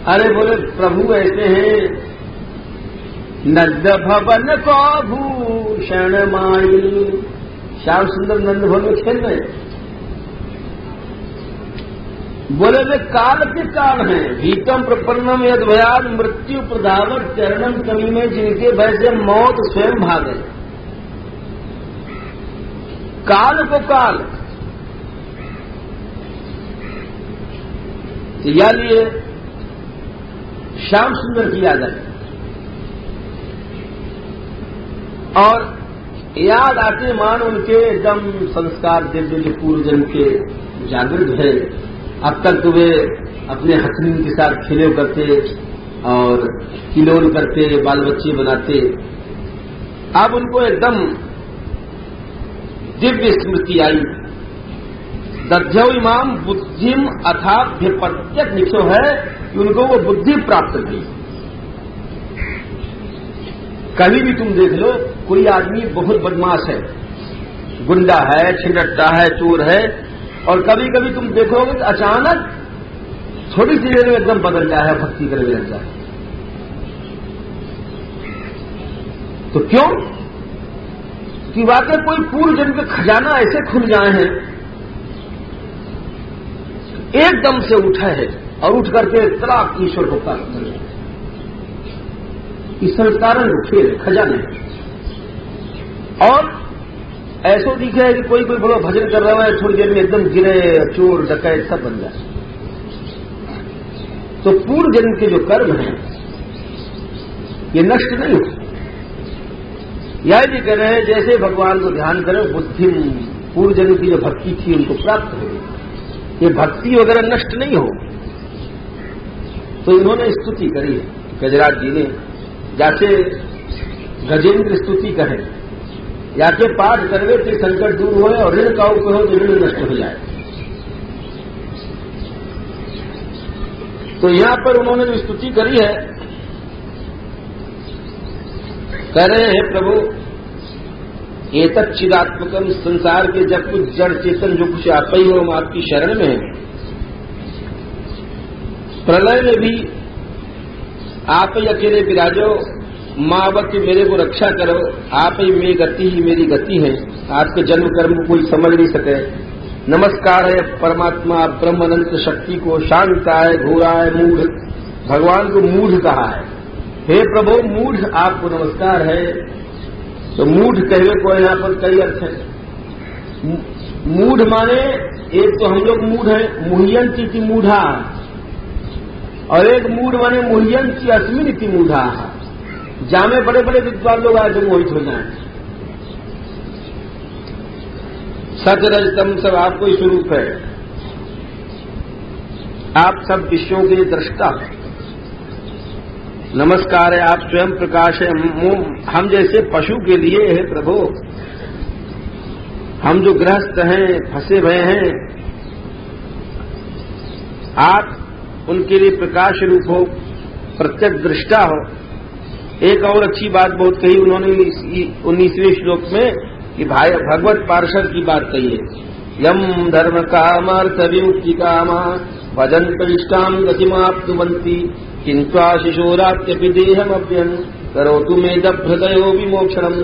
अरे बोले प्रभु ऐसे हैं, नंद भवन को भूषण माई। श्याम सुंदर नंद भवन में खेल रहे, बोले वे काल के काल हैं, भीतम प्रपन्नम यद् भयात् मृत्यु प्रधावत चरणम कमी में, जिनके भय से मौत स्वयं भागे। काल को काल या लिए श्याम सुंदर की याद है, और याद आते मान उनके एकदम संस्कार दिव्य जो पूर्व जन्म के जागृत है। अब तक तो वे अपने हथनी के साथ खेले करते और किलोल करते, बाल बच्चे बनाते। अब उनको एकदम दिव्य स्मृति आई। दध्यौ इमाम बुद्धिम अथाभ्य प्रत्यक निक्षो है कि उनको वो बुद्धि प्राप्त हुई। कभी भी तुम देख लो, कोई आदमी बहुत बदमाश है, गुंडा है, छिनट्टा है, चोर है, और कभी कभी तुम देखोगे कि अचानक छोटी सी देर में एकदम बदल जाए है, भक्ति करने लग जाए। तो क्यों? कि वाकई कोई पूर्व जन्म के खजाना ऐसे खुल जाए हैं, एकदम से उठा है और उठ करके तलाक ईश्वर को प्राप्त कर लिया। इस संस्कारण खेल खजाने। और ऐसो दिखे है कि कोई बड़ो भजन कर रहा है, थोड़ी देर में एकदम गिरे, चोर डकैत सब बन जाए। तो पूर्व जन्म के जो कर्म हैं ये नष्ट नहीं होते। यह भी कह रहे हैं जैसे भगवान को ध्यान करो, बुद्धि पूर्व जन्म की जो भक्ति थी उनको प्राप्त हो, ये भक्ति वगैरह नष्ट नहीं हो। तो इन्होंने स्तुति करी है गजराज जी ने, जाके गजेंद्र स्तुति कहे, जाके पाठ करवे तो संकट दूर होए और ऋण का उपयोग हो तो ऋण नष्ट हो जाए। तो यहां पर उन्होंने जो स्तुति करी है, कह रहे हैं प्रभु एतच्चिदात्मकम, संसार के जब कुछ जड़ चेतन जो कुछ आप ही हो हम आपकी शरण में है, प्रलय में भी आप ही अकेले विराजो, मावती मेरे को रक्षा करो, आप ही मेरी गति ही मेरी गति है, आपके जन्म कर्म को कोई समझ नहीं सके। नमस्कार है परमात्मा ब्रह्म अनंत शक्ति को, शांताय घोराय मूढ़, भगवान को मूढ़ कहा है। हे प्रभु मूढ़ आपको नमस्कार है। तो मूढ़ कहने को यहां पर कई अर्थ है। मूढ़ माने एक तो हम लोग मूढ़ है, मुह्यंती मूढ़ा, और एक मूढ़ माने मुह्यंती अस्मिन मूढ़ा, जामे बड़े बड़े विद्वान लोग आए जो मोहित हो जाए। सच रजतम सब आपको ही स्वरूप है, आप सब विषयों के दृष्टा हैं। नमस्कार है, आप स्वयं प्रकाश है। हम जैसे पशु के लिए है प्रभु, हम जो गृहस्थ हैं फंसे हुए हैं, आप उनके लिए प्रकाश रूप हो, प्रत्यक्ष दृष्टा हो। एक और अच्छी बात बहुत कही उन्होंने 19वें श्लोक में कि भाई भगवत पार्षद की बात कही है। यम धर्म कामार्थ विमुक्ति कामा भजंत इष्टाम गतिमाप्नुवन्ति किंत्वाशिशोरात्यपि देहम अव्ययम् करोतु मेदभृतयो विमोक्षणम्।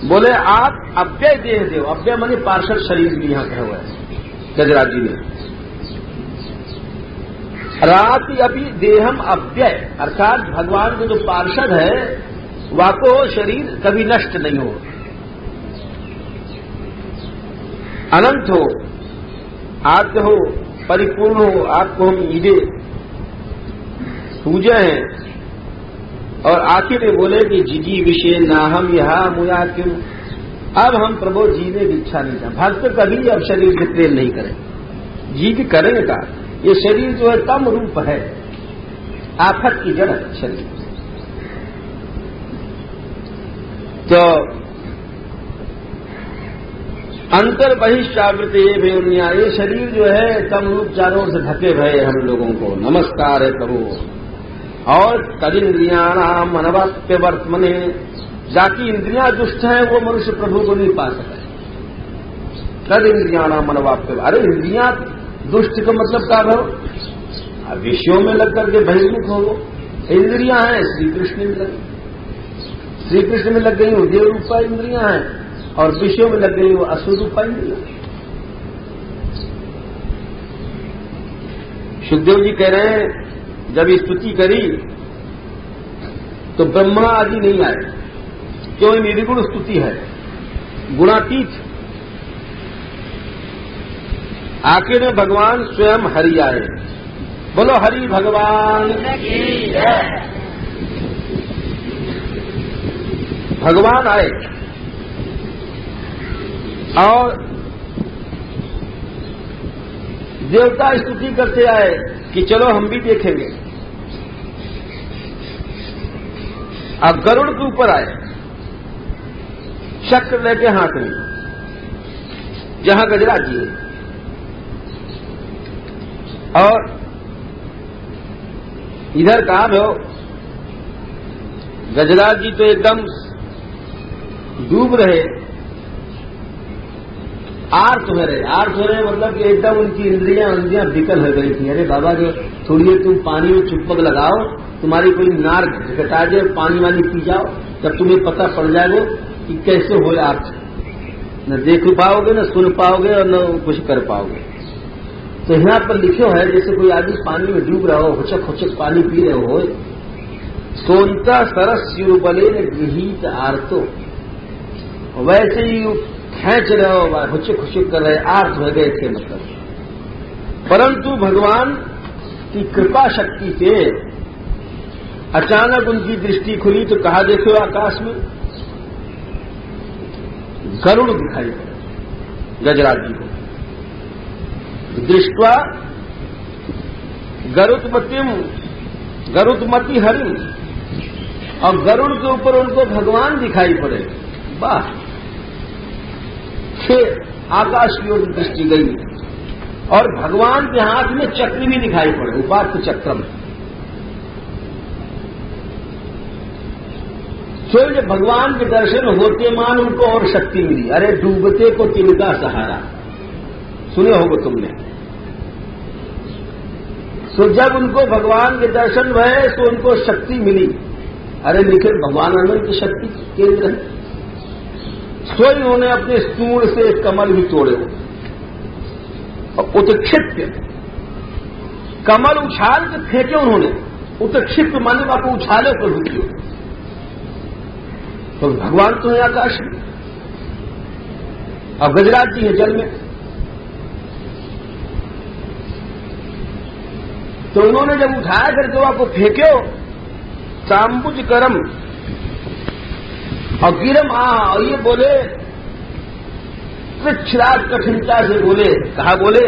बोले आप अव्यय देह देव, अव्यय माने पार्षद शरीर भी यहां कहा हुआ है गजराज जी ने। राति अभी देहम अव्यय, अर्थात भगवान के जो पार्षद है वाको शरीर कभी नष्ट नहीं हो, अनंत हो, आद्य हो, परिपूर्ण हो। आपको हम ईदे पूजा है। और आखिर में बोले कि जीजी विषय ना हम यहा मुया क्यों, अब हम प्रभु जीने की इच्छा नहीं था। भक्त कभी अब शरीर से प्रेम नहीं करें, जीव करेंगे का। ये शरीर जो है तम रूप है, आफत की जड़ है शरीर। तो अंतर बहिष्टावृत ये शरीर जो है तम रूप चारों से ढके भय हम लोगों को। नमस्कार है प्रभु। और तदिंद्रियाणाम मनवाप्य वर्तमने, जाकी इंद्रियां दुष्ट हैं वो मनुष्य प्रभु को नहीं पा सके। तदिंद्रियाणाम मनवाप्य, अरे इंद्रियां दुष्ट का मतलब क्या हो, विषयों में लग करके बहिर्मुख हो। इंद्रियां हैं श्री कृष्ण में लगी, श्री कृष्ण में लग गई वो देव रूपा इंद्रियां हैं, और विषयों में लग गई वो असुर रूपा इंद्रियां। सुखदेव जी कह रहे हैं जब स्तुति करी तो ब्रह्मा आदि नहीं आए, क्यों? निर्गुण स्तुति है, गुणातीत। आखिर में भगवान स्वयं हरि आए। बोलो हरि भगवान। भगवान आए और देवता स्तुति करते आए कि चलो हम भी देखेंगे। अब गरुड़ के ऊपर आए, चक्र लेके हाथ में, जहां गजराज जी है। और इधर कहा हो गजराज जी तो एकदम डूब रहे, आर्त हो रहे मतलब कि एकदम उनकी इंद्रियां विकल हो गई थी। अरे बाबा जो थोड़ी तुम पानी में चुप्पक लगाओ, तुम्हारी कोई नार घटा जाए, पानी वानी पी जाओ, तब तुम्हें पता पड़ जाएगा कि कैसे हो आर्त। न देख पाओगे, न सुन पाओगे, और न कुछ कर पाओगे। तो यहां पर लिखो है जैसे कोई आदमी पानी में डूब रहा हो, हुचक हुचक पानी पी रहे हो, सोनता सरस युबले ने गृहित आर्तो, वैसे ही खेच रहे हो, हुचक हुचक कर रहे, आर्त हो गए थे मतलब। परंतु भगवान की कृपा शक्ति से अचानक उनकी दृष्टि खुली तो कहा देखो आकाश में गरुड़ दिखाई पड़े। गजराज जी को। दृष्टवा गरुत्मती हरि, और गरुड़ के ऊपर उनको भगवान दिखाई पड़े। वाह! फिर आकाश की ओर दृष्टि गई और भगवान के हाथ में चक्र भी दिखाई पड़े, उपास्य चक्रम। तो जब भगवान के दर्शन होते मान उनको और शक्ति मिली। अरे डूबते को तिनका सहारा, सुने होगा तुमने। तो जब उनको भगवान के दर्शन हुए तो उनको शक्ति मिली। अरे निखिल भगवान अनंत की शक्ति केंद्र है। स्वयं उन्होंने अपने स्तूण से कमल भी तोड़े और उत्क्षिप्त कमल उछाल के फेंके उन्होंने। उत्क्षिप्त माने आपको उछाले प्रभु की। तो भगवान तो है आकाश में, अब गजराज जी है जल में। तो उन्होंने जब उठाया करके आपको फेंक्यो साम्बुज करम और गिरम और ये बोले पृच्छराज कठिनता से बोले। कहा बोले?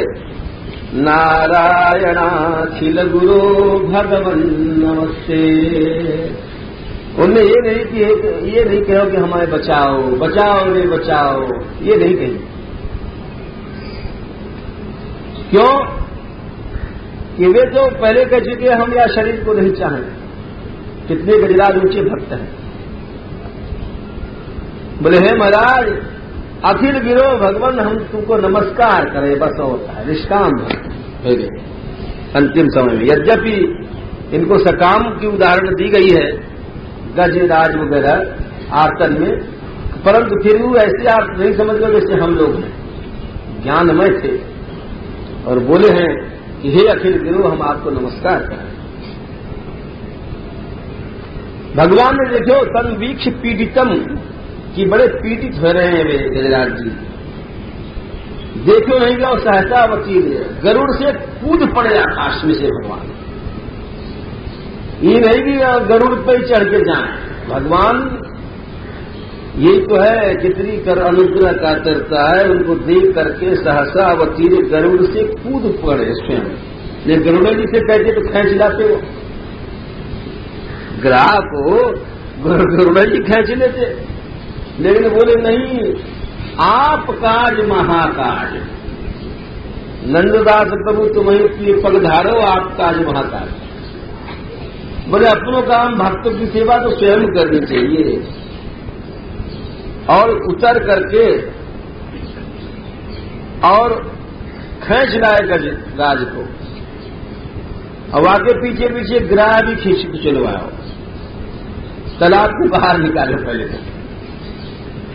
नारायणाखिल गुरो भगवन नमस्ते। उनने ये नहीं कहो कि हमारे बचाओ बचाओ रे बचाओ, ये नहीं कही। क्यों? कि वे तो पहले कह चुके हम या शरीर को नहीं चाहें। कितने गजराज ऊंचे भक्त हैं। बोले हे महाराज अखिल गिरो भगवान, हम तुमको नमस्कार करें बस, होता है निष्काम है अंतिम समय में। यद्यपि इनको सकाम की उदाहरण दी गई है गजराज वगैरह आर्तन में, परंतु फिर भी ऐसे आप नहीं समझ लो जैसे हम लोग हैं, ज्ञानमय थे और बोले हैं कि हे अखिल गिरो हम आपको नमस्कार करें। भगवान ने देखो तन वीक्ष पीड़ितम कि बड़े पीड़ित हो रहे हैं वे गजराज जी। देखो नहीं क्या सहसा वकील गरुड़ से कूद पड़े आकाश में से भगवान। ये नहीं कि गरुड़ पे ही चढ़ के जाए। भगवान यही तो है कितनी कर अनुग्रह का करता है। उनको देख करके सहसा वकील गरुड़ से कूद पड़े स्वयं। ये गरुड़ जी से कहते तो खींच लाते हो, ग्राह को गरुड़ जी खींच लेते, लेकिन बोले नहीं आप काज महाकाज। नंददास प्रभु तुम्हें पगधारो आप काज महाकाज। बोले अपनों काम भक्तों की सेवा तो स्वयं करनी चाहिए। और उतर करके और खींच लाए गजराज को, अब आगे पीछे पीछे ग्राह भी खींच के चलवाओ, तालाब को बाहर निकाले पहले तो,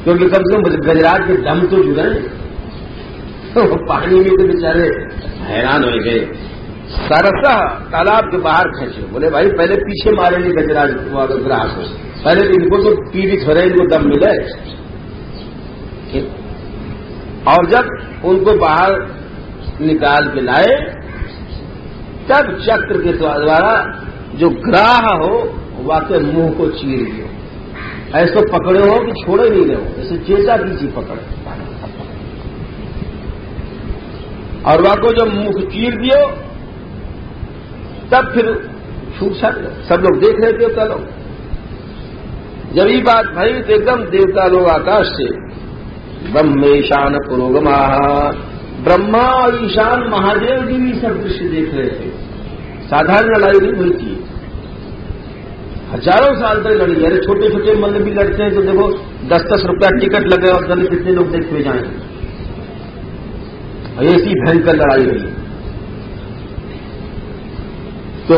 क्योंकि कम से कम गजराज के दम तो जुड़े। तो पानी में तो बेचारे हैरान हो गए। सरसा तालाब के बाहर खींचे। बोले भाई पहले पीछे मारेंगे गजराज ग्राह को, पहले इनको तो पीड़ित हो रहे, इनको दम मिले। और जब उनको बाहर निकाल के लाए तब चक्र के द्वारा जो ग्राह हो वाकई मुंह को चीर दियो। ऐसे पकड़े हो कि छोड़े नहीं रहे हो, ऐसे चेता कीजिए पकड़े। और वाको जब मुंह चीर दियो तब फिर छूट छाट सब लोग देख रहे देवता लोग। जब ये बात भाई तो एकदम देवता लोग आकाश से ब्रह्मेशान पुरोगमा, ब्रह्मा और ईशान महादेव जी भी सब दृश्य देख रहे थे। साधारण लड़ाई नहीं हुई थी, हजारों साल तक लड़ी। अरे छोटे छोटे मंदिर भी लड़ते हैं तो देखो 10-10 रुपया टिकट लगे और जाने कितने लोग देखते जाएंगे। ऐसी भयंकर लड़ाई हुई। तो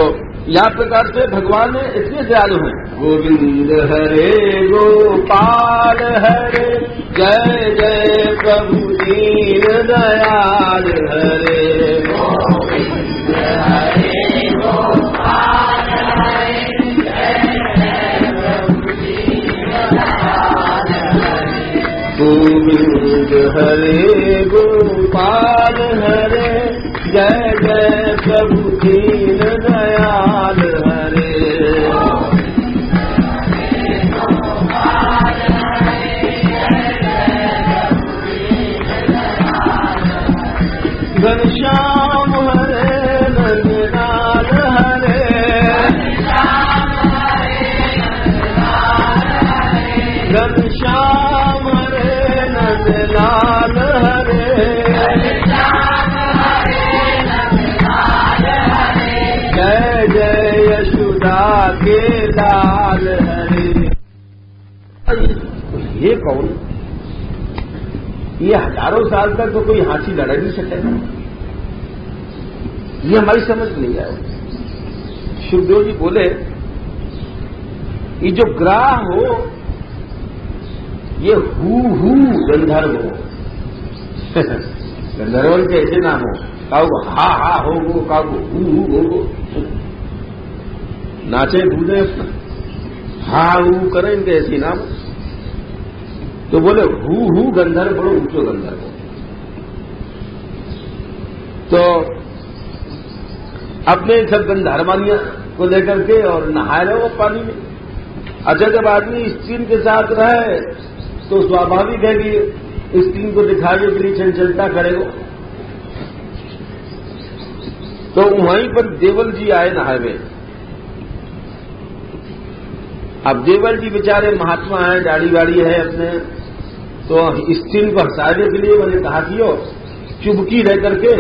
यह प्रकार से भगवान ने इतने दयालु हैं। गोविंद हरे गोपाल हरे जय जय प्रभु दीन दयाल हरे। गोविंद हरे गोपाल हरे जय जय प्रभु दीन दयाल हरे। गोविंद हरे गोपाल हरे जय जय प्रभु दीन दयाल हरे। के लाल हरे। ये कौन? ये हजारों साल तक तो कोई हाथी लड़ नहीं सकेगा। ये हमारी समझ नहीं आया। सुखदेव जी बोले ये जो ग्राह हो ये हू गंधर्व हो। गंधर्वन के ऐसे नाम हो, काऊ हा हो गो, काऊ हू हो, नाचे कूदे हा हू करें इनके ऐसे नाम। तो बोले हू गंधर्व बड़ो ऊंचो गंधर्व हो। तो अपने सब गंधर्वानिया को लेकर के और नहाए रहो पानी में। अच्छा, जब आदमी स्त्री के साथ रहे तो स्वाभाविक है कि स्त्री को दिखाने के लिए चंचलता करेगा। तो वहीं पर देवल जी आए नहाए हुए। अब देवल जी बेचारे महात्मा हैं, दाढ़ी वाड़ी है अपने, तो स्त्री को हंसाने के लिए मैंने कहा कि चुबकी रह करके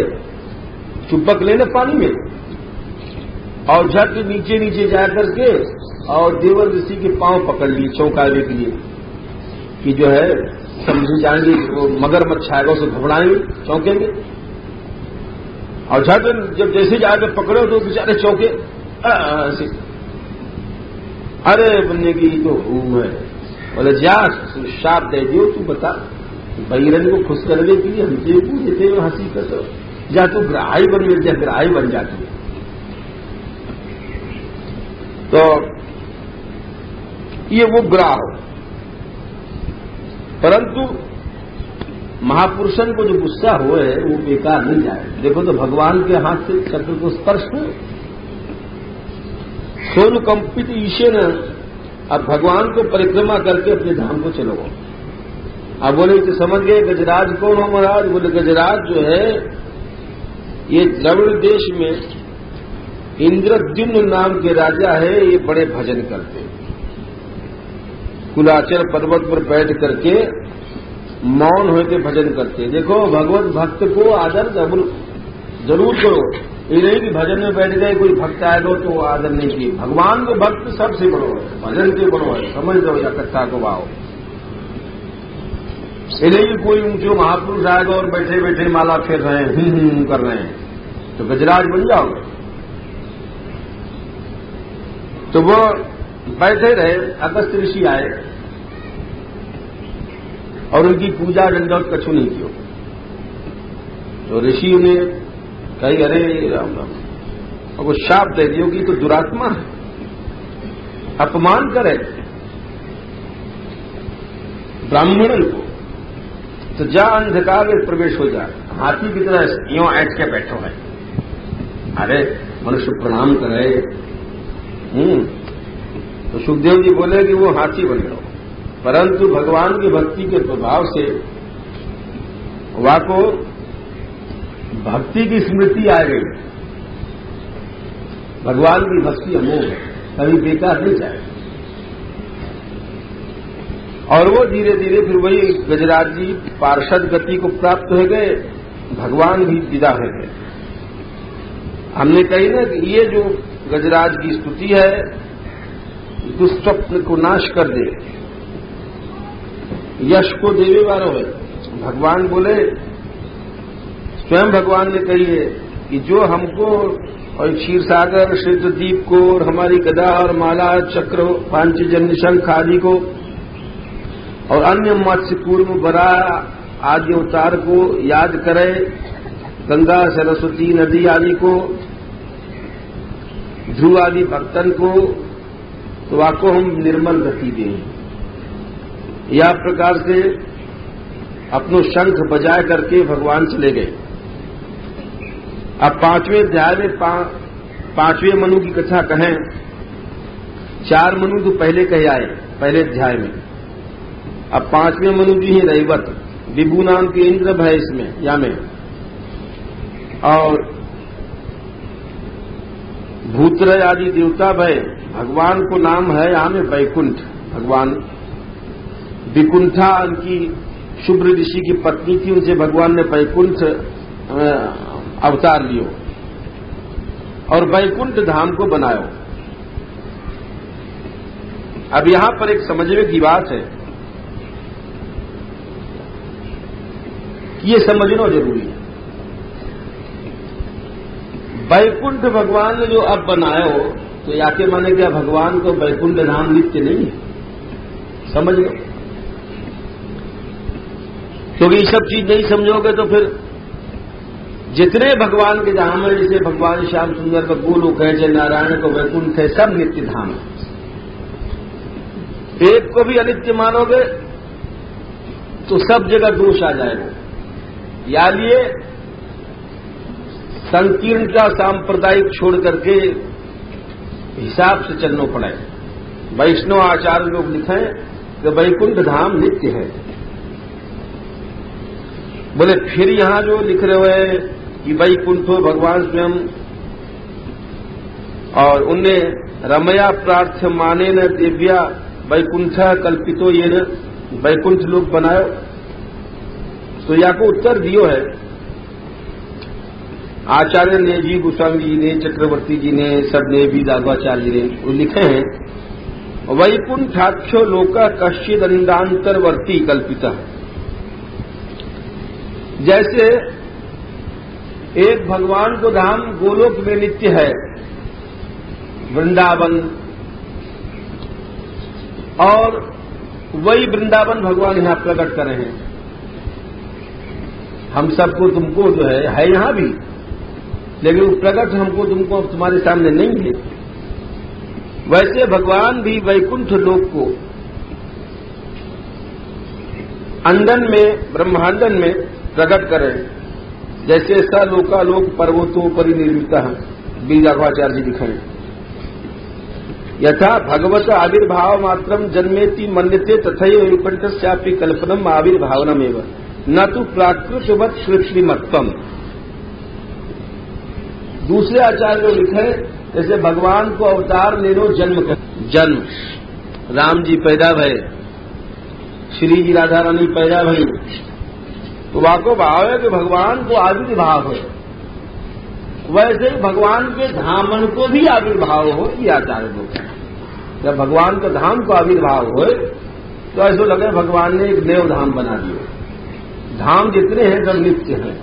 चुपक लेना पानी में और झट नीचे नीचे जा करके और देवल ऋषि के पांव पकड़ लिए चौंकाने के लिए कि जो है समझी जाएंगे वो मगरमच्छ आएगा उसे घबराएंगे, चौंकेंगे। और झट जब जैसे जाकर पकड़ो तो बेचारे चौंके। अरे बनने की तो हूं है। बोले जा शाप दे दियो, तू बता बहिरन को खुश करने के लिए हमसे पूछते हो, हंसी कर दो, जा तू ग्राही बन जा, ग्राही बन जाती है। तो ये वो ग्राह हो। परंतु महापुरुषन को जो गुस्सा हुए वो बेकार नहीं जाए। देखो तो भगवान के हाथ से शत्रु को स्पर्श हो, सोनु कंपित ईशे न। अब भगवान को परिक्रमा करके अपने धाम को चलो। अब बोले तो समझ गए गजराज कौन हो महाराज? बोले गजराज जो है ये द्रविड़ देश में इंद्रद्युम्न नाम के राजा है। ये बड़े भजन करते, कुलाचल पर्वत पर बैठ करके मौन होकर भजन करते। देखो भगवत भक्त को आदर जरूर करो। ये नहीं कि भजन में बैठ गए कोई भक्त आएगा तो आदर नहीं किए। भगवान को भक्त सबसे बड़ो है, भजन के बड़ो है, समझ दो या कथा को वाओ। ये नहीं कि कोई ऊंचो महापुरुष आएगा और बैठे बैठे माला फेर रहे हैं, कर रहे हैं, तो गजराज बन जाओगे। तो वो बैठे रहे। अगस्त ऋषि आए और उनकी पूजा दंडवत कछु नहीं किया। तो ऋषि ने कही अरे राम राम, और वो शाप दे दियो कि तो दुरात्मा है, अपमान करे ब्राह्मण को, तो जा अंधकार में प्रवेश हो जाए। हाथी की तरह यूं ऐठ के बैठो है। अरे मनुष्य प्रणाम करे। तो सुखदेव जी बोले कि वो हाथी बन गया। परंतु भगवान की भक्ति के प्रभाव से वहां को भक्ति की स्मृति आ गई। भगवान की भक्ति अमोघ है, कभी बेकार नहीं जाए। और वो धीरे धीरे फिर वही गजराज जी पार्षद गति को प्राप्त हो गए, भगवान भी विदा हो गए। हमने कही ना कि ये जो गजराज की स्तुति है दुष्स्वप्न को नाश कर दे, यश को देवे वालों है। भगवान बोले, स्वयं भगवान ने कही है कि जो हमको और क्षीर सागर श्वेतद्वीप को और हमारी गदा और माला चक्र पांचजन्य शंख आदि को और अन्य मत्स्य कूर्म बरा आदि अवतार को याद करे, गंगा सरस्वती नदी आदि को, ध्रुव आदि भक्तन को, तो आपको हम निर्मल गति दें। या प्रकार से अपनो शंख बजाय करके भगवान चले गए। अब 5वें अध्याय में 5वें मनु की कथा कहें। 4 मनु तो पहले कहे आए पहले अध्याय में। अब 5वें मनु जी हैं रैवत, विभु नाम के इंद्र है इसमें या में, और भूत्र आदि देवता भय। भगवान को नाम है यहाँ में वैकुंठ। भगवान विकुंठा उनकी शुभ्र ऋषि की पत्नी थी, उनसे भगवान ने वैकुंठ अवतार लियो और वैकुंठ धाम को बनायो। अब यहां पर एक समझने की बात है कि ये समझना जरूरी है। वैकुंठ भगवान ने जो अब बनाया हो, तो या के माने क्या भगवान को वैकुंठ धाम नित्य नहीं है? समझ लो, क्योंकि ये सब चीज नहीं समझोगे तो फिर जितने भगवान के धाम है, जैसे भगवान श्याम सुंदर का गोलोक है, जय नारायण को वैकुंठ है, सब नित्य धाम है। एक को भी अनित्य मानोगे तो सब जगह दोष आ जाएगा। या लिए संकीर्णता सांप्रदायिक छोड़ करके हिसाब से चलना पड़ेगा। वैष्णव आचार्य लोग लिखे कि वैकुंठ धाम नित्य है। बोले फिर यहां जो लिख रहे हैं कि वैकुंठो भगवान स्वयं, और उनने रमया प्रार्थ माने न दिव्या वैकुंठ कल्पितो ये न वैकुंठ लोग बनायो, तो या को उत्तर दियो है आचार्य ने जी, गोस्वामी जी ने, चक्रवर्ती जी ने, सबने भी, दादवाचार्य जी ने वो लिखे हैं, वैकुंठाख्यो लोका कश्चिद अनिंदांतरवर्ती कल्पिता। जैसे एक भगवान को धाम गोलोक में नित्य है, वृंदावन, और वही वृंदावन भगवान यहां प्रकट करे हैं। हम सबको तुमको जो है यहां भी, लेकिन वो प्रकट हमको तुमको तुम्हारे सामने नहीं है। वैसे भगवान भी वैकुंठ लोक को अंडन में, ब्रह्मांडन में प्रकट करें, जैसे स लोकालोक पर्वतों परिनिर्मिता बीजाचार्य जी दिखाएं। यथा भगवत आविर्भाव मात्रम जन्मेति मन्यते तथैव वैकुंठस्यापि कल्पनम आविर्भावनमेव न तो प्राकृतवत् कृत्रिमत्वम। दूसरे आचार्य को लिखे जैसे भगवान को अवतार ले लो, जन्म राम जी पैदा भय, श्री जी राधा रानी पैदा भई, तो वाको भाव है कि भगवान को आविर्भाव है। वैसे ही भगवान के धामन को भी आविर्भाव हो, ये आचार्य लोग। जब भगवान का धाम को आविर्भाव हो तो ऐसा लगे भगवान ने एक नया धाम बना दिया। धाम जितने हैं सब नित्य हैं,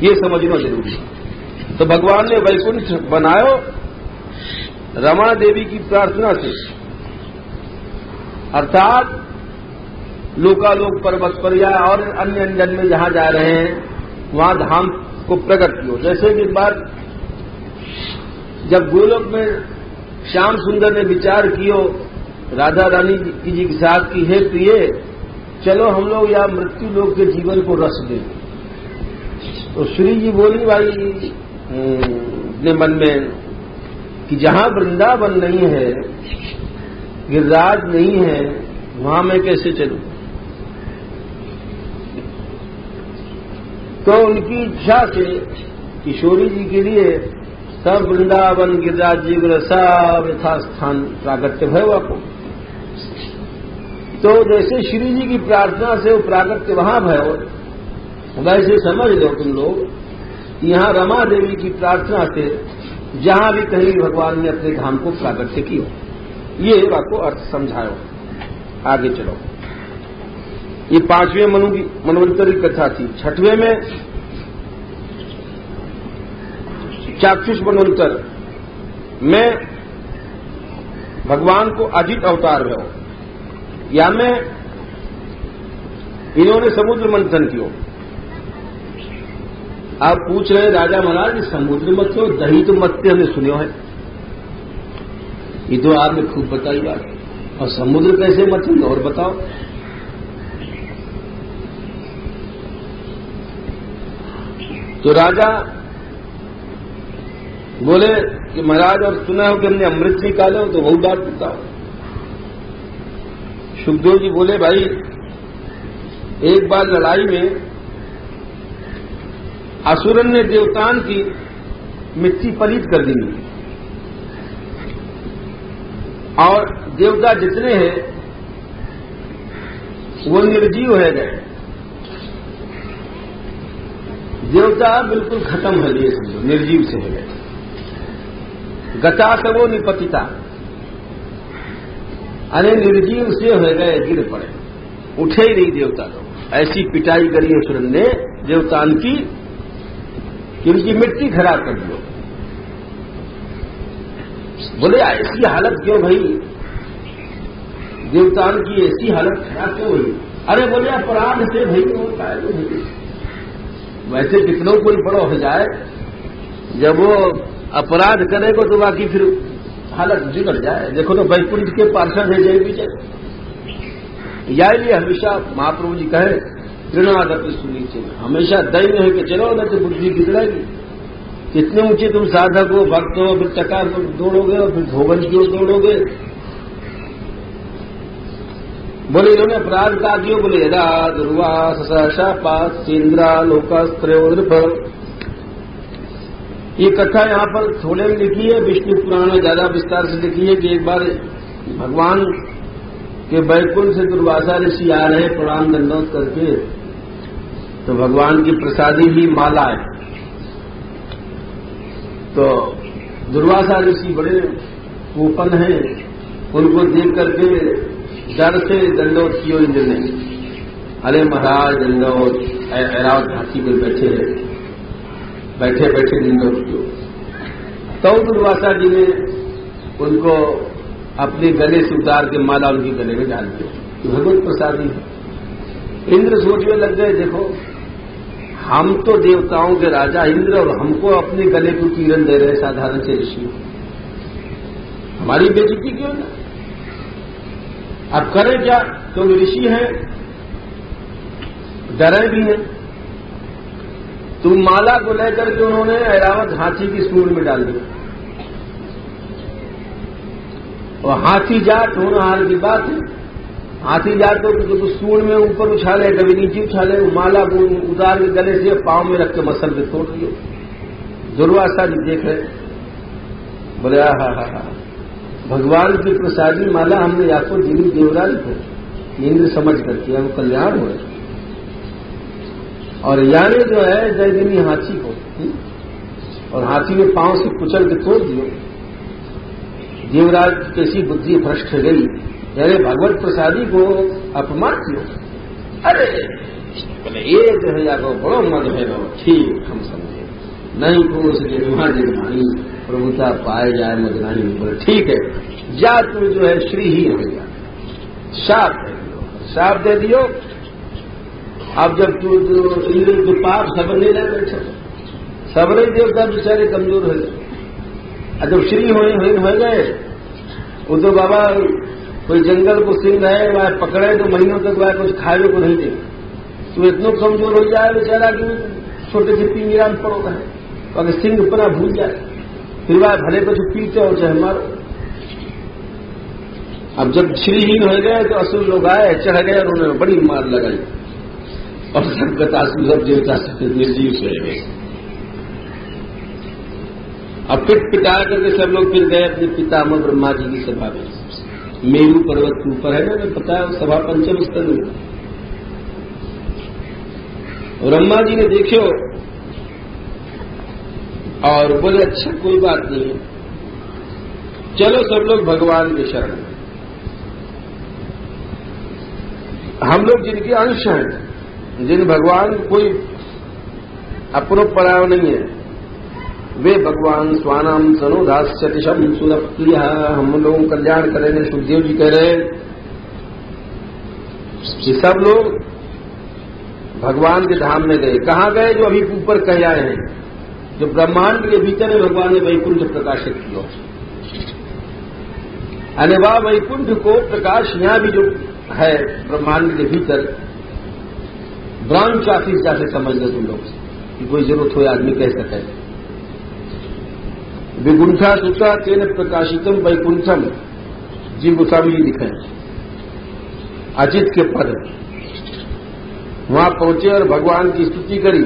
ये समझना जरूरी है। तो भगवान ने वैकुंठ बनायो रमा देवी की प्रार्थना से, अर्थात लोकालोक पर्वत पर या और अन्य अंजन में जहां जा रहे हैं वहां धाम को प्रकट किया। जैसे कि एक बार जब गोलोक में श्याम सुंदर ने विचार कियो राधा रानी जी के साथ की, हे प्रिय चलो हम लोग या मृत्यु लोक के जीवन को रस दें, तो श्री जी बोली भाई अपने मन में कि जहां वृंदावन नहीं है, गिरिराज नहीं है, वहां मैं कैसे चलूं। तो उनकी इच्छा से किशोरी जी के लिए सब वृंदावन गिरिराज जी सब यथास्थान प्रागट्य भय को। तो जैसे श्री जी की प्रार्थना से वो प्रागट्य वहां भयो, वैसे समझ लो तुम लोग यहां रमा देवी की प्रार्थना से जहां भी कहीं भगवान ने अपने धाम को प्रागट्य किया। ये आपको अर्थ समझाओ। आगे चलो। ये 5वें मनवंतरी कथा थी। 6वें में चाक्षुष मनवंतर में भगवान को अजित अवतार है, या में इन्होंने समुद्र मंथन किया। आप पूछ रहे राजा महाराज समुद्र मत हो, दही तो मत्स्य हमने सुनियो है, ये तो आपने खूब बताई बात, और समुद्र कैसे मत हो और बताओ। तो राजा बोले कि महाराज और सुना हो कि हमने अमृत निकाले हो, तो वही बात बताओ। सुखदेव जी बोले भाई एक बार लड़ाई में असुरन ने देवतान की मिट्टी पलीत कर दी, और देवता जितने हैं वो निर्जीव है गए। देवता बिल्कुल खत्म है, ये समझो निर्जीव से है गए। गता सबो निपतिता, अरे निर्जीव से हो गए, गिर पड़े, उठे ही नहीं देवता लोग। ऐसी पिटाई करी असुर ने देवतान की कि उनकी मिट्टी खराब कर दी। बोले ऐसी हालत क्यों भाई, देवतान की ऐसी हालत खराब क्यों हुई? अरे बोले अपराध से भाई होता है। वैसे कितनों कोई बड़ो हो जाए, जब वो अपराध करेगा तो बाकी फिर हालत बिगड़ जाए। देखो तो वैकुंठ के पार्षद है जय विजय, या लिए हमेशा महाप्रभु जी कहे तृणादपि सुनीचे, हमेशा दैन्य है कि चलो न तो बुद्धि बिगड़ेगी। कितने ऊंचे तुम साधक हो, भक्त हो, फिर चका दौड़ोगे और फिर धोबन की ओर दौड़ोगे। बोले इन्होंने अपराध का क्यों? बोले यदा दुर्वास शापात सेन्द्रा लोकास्त्रयोर्नृप। ये कथा यहाँ पर थोड़े में लिखी है, विष्णु पुराण में ज्यादा विस्तार से लिखी है कि एक बार भगवान के वैकुंठ से दुर्वासा ऋषि आ रहे प्रणाम दंडोत करके, तो भगवान की प्रसादी ही माला है। तो दुर्वासा ऋषि बड़े कूपन हैं, उनको देख करके डर से दंडोत कियो इंद्र ने। अरे महाराज दंडोत, ऐरावत हाथी पर बैठे हैं, बैठे बैठे दंडोत कियो। तो दुर्वासा जी ने उनको अपने गले से उतार के माला उनके गले में डाल दी। भगवत प्रसादी। इंद्र सोचने लग गए, देखो हम तो देवताओं के राजा इंद्र और हमको अपने गले को किरण दे रहे साधारण से ऋषि, हमारी बेइज्जती क्यों ना? अब करें क्या? तो ऋषि हैं, डरे भी हैं। तुम माला को लेकर के उन्होंने ऐरावत हाथी की सूंड में डाल दी, और हाथी जात होना हार की बात है। हाथी जात तो सूंड में ऊपर उछाले, कभी नीचे उछाले, माला को उतार के गले से पांव में रख के मसल के तोड़ दिए। दुर्वासा जी देख रहे, बोले हा भगवान की प्रसादी माला हमने आपको दिली देवराज को, इंद्र समझ करके वो कल्याण हो। और यानी जो है जयदिनी हाथी को, और हाथी ने पांव से कुचल के तोड़ दियो। देवराज कैसी बुद्धि भ्रष्ट गई, यानी भगवत प्रसादी को अपमान किया। अरे बोले ये जो है याको बड़ो मन है, ठीक हम समझे, नहीं तो उसके जगमानी प्रभुता पाए जाए मजनानी। बोले ठीक है, जा तू जो है श्री ही हो जा, शाप दे दियो, शाप दे दियो। अब जब तू जो पाप सबने ले बैठे, सबरे देवता बेचारे कमजोर हो गए। जब श्री हो गए, वो तो बाबा कोई जंगल को सिंह है, वह पकड़े तो महीनों तक वह कुछ खाए को नहीं दे। तो इतना कमजोर हो जाए बेचारा कि छोटे से पिंजरा में पड़ो रहे, तो अगर सिंह अपना भूल जाए, फिर वह भले कुछ पीते हो चाहे मारो। अब जब श्रीहीन हो गए तो असुर लोग आए, चढ़ गए और उन्होंने बड़ी मार लगाई, और सब गतासुर सब देवता से निर्जीव से गए। अब पिटा करके सब लोग फिर गए अपने पितामह ब्रह्मा जी की सभा में। मेरू पर्वत के ऊपर है ना, मैं पता है सभा पंचम स्तर में। ब्रह्मा जी ने देखो और बोले अच्छा कोई बात नहीं है, चलो सब लोग भगवान के शरण। हम लोग जिनके अंश हैं, जिन भगवान कोई अपनो पराव नहीं है, वे भगवान स्वानाम सनोदास्यतिशम सुरप्रिय, हम लोगों को कल्याण करेंगे। सुखदेव जी कह रहे हैं कि सब लोग भगवान के धाम में गए। कहां गए? जो अभी ऊपर कह आए हैं, जो ब्रह्मांड के भीतर है भगवान ने वैकुंठ प्रकाशित किया। अरे वाह, वैकुंठ को प्रकाश यहां भी जो है ब्रह्मांड के भीतर, ब्रांच ऑफिस जाके समझ लो तुम लोग कि कोई जरूरत हो आदमी कह सके। विगुंठा सूता तेन प्रकाशितम वैकुंठम, जी गोस्वामी लिखे अजित के पद। वहां पहुंचे और भगवान की स्तुति करी।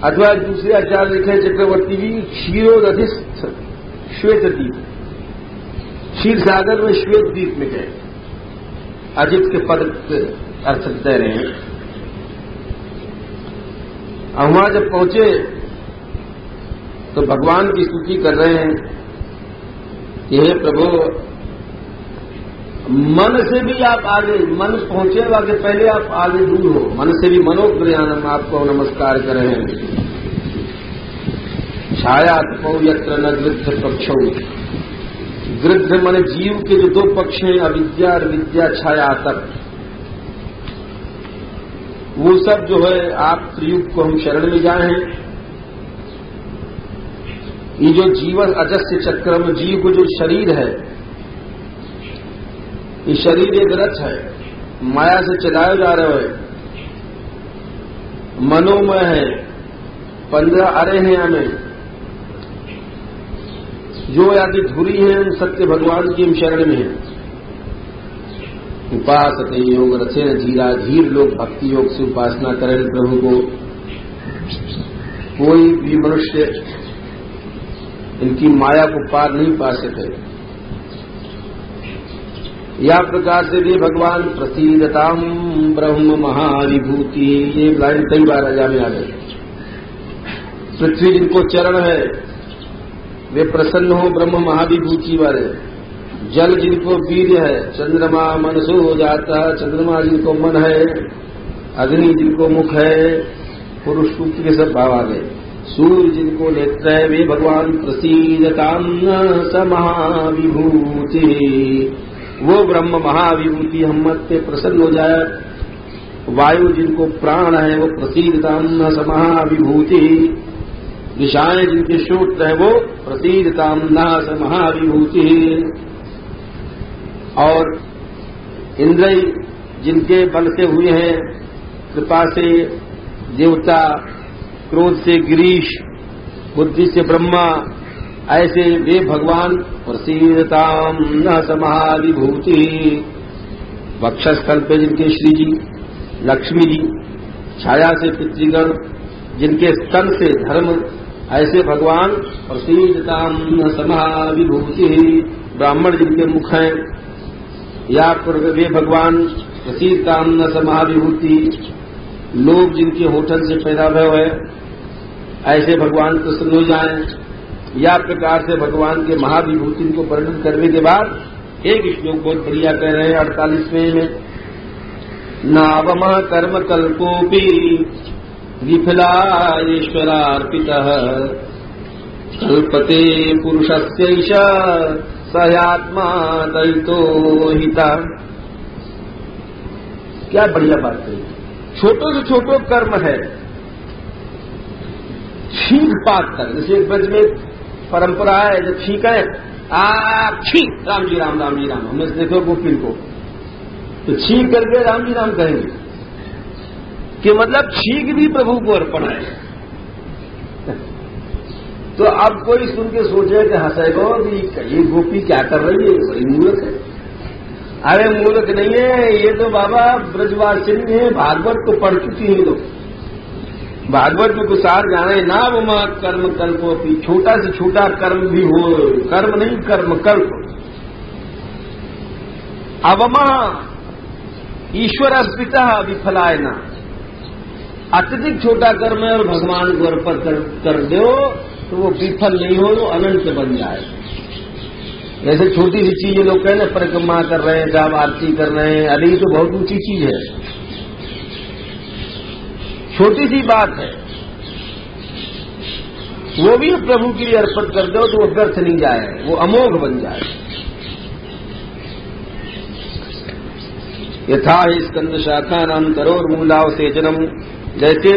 अथवा दूसरे आचार्य लिखे चक्रवर्ती जी क्षीरोदधिस्थ श्वेत द्वीप, क्षीर सागर में श्वेत द्वीप में गए। अजित के पद अर्थ दे रहे हैं। और वहां जब पहुंचे तो भगवान की स्तुति कर रहे हैं कि हे प्रभु, मन से भी आप आगे, मन पहुंचेगा कि पहले आप आगे दूर हो। मन से भी मनोप्रयाणम आपको नमस्कार करें। छाया तपो यत्र न गृध्र पक्षो, गृध्र मन जीव के जो दो पक्ष हैं, अविद्या और विद्या, छाया तप, वो सब जो है आप त्रियुग को हम शरण में जाए हैं। ये जो जीवन अजस्य चक्र में जीव को जो शरीर है, ये शरीर एक रथ है, माया से चलाया जा रहा है, मनोमय है, 15 अरे हैं हमें, जो आदि धुरी है हम सत्य भगवान की हम शरण में है। उपासते योग रचेन धीरा, धीर लोग भक्ति योग से उपासना करें प्रभु को। कोई भी मनुष्य इनकी माया को पार नहीं पा सके। या प्रकार से भी भगवान प्रसीदताम ब्रह्म महाविभूति, ये लाइन कई बार राजा में आ गई। पृथ्वी जिनको चरण है वे प्रसन्न हो ब्रह्म महाविभूति वाले। जल जिनको वीर्य है, चंद्रमा मनसो हो जाता है, चंद्रमा जिनको मन है, अग्नि जिनको मुख है, पुरुष सूक्त के सब भाव आ गए। सूर्य जिनको नेत्र है वे भगवान प्रसीदताम स महाविभूति, वो ब्रह्म महाविभूति हम मत पे प्रसन्न हो जाए। वायु जिनको प्राण है वो प्रसीदताम स महाविभूति, दिशाएं जिनके श्रोत्र है वो प्रसीदताम स महाविभूति, और इंद्रिय जिनके बल से हुए हैं, कृपा से देवता, क्रोध से गिरीश, बुद्धि से ब्रह्मा, ऐसे वे भगवान प्रसीदताम स महाविभूति। वक्षस्थल पे जिनके श्री जी, लक्ष्मी जी, छाया से पितृगण, जिनके स्तन से धर्म, ऐसे भगवान प्रसीदताम स महाविभूति। ब्राह्मण जिनके मुख हैं, या वे भगवान प्रसीदताम स महाविभूति। लोग जिनके होठन से पैदा हुए हैं, ऐसे भगवान प्रसन्न हो जाएं। या प्रकार से भगवान के महाविभूति को वर्णन करने के बाद एक श्लोक बहुत बढ़िया कह रहे हैं 48वें में, नावम कर्म कल्पोपि विफलाईश्वरार्पितः कल्पते पुरुषस्यैष सयात्मा दयितो हिता। क्या बढ़िया बात है। छोटो से छोटो कर्म है, छींक पात कर, जैसे ब्रज में परंपरा है, जब छींके आप छींक राम जी राम, राम जी राम, हमने देखो गोपिन को तो छींक करके राम जी राम कहेंगे कि मतलब छींक भी प्रभु को अर्पण है। तो अब कोई सुन के सोचे कि हंसेगो कि ये गोपी क्या कर रही है, बड़ी मूर्ख है। अरे मूर्ख नहीं है, ये तो बाबा ब्रजवासिनी है, भागवत को पढ़ चुकी है लोग, भागवत में कुछ सार जाने। ना वो कर्म कल्पोपि, छोटा से छोटा कर्म भी हो, कर्म नहीं कर्म कल्प। अवमा ईश्वर अस्मिता विफलाय ना, अत्यधिक छोटा कर्म है और भगवान को अर्पण कर दो तो वो विफल नहीं हो, वो अनंत बन जाए। जैसे छोटी सी चीज लोग कहें ना, परिक्रमा कर रहे हैं, साहब आरती कर रहे हैं, अरे ये तो बहुत ऊंची चीज है। छोटी सी बात है, वो भी प्रभु के लिए अर्पण कर दो तो वो व्यर्थ नहीं जाए, वो अमोघ बन जाए। यथा ही स्कंद शाखा नाम करोड़ मूलाव सेचनम, जैसे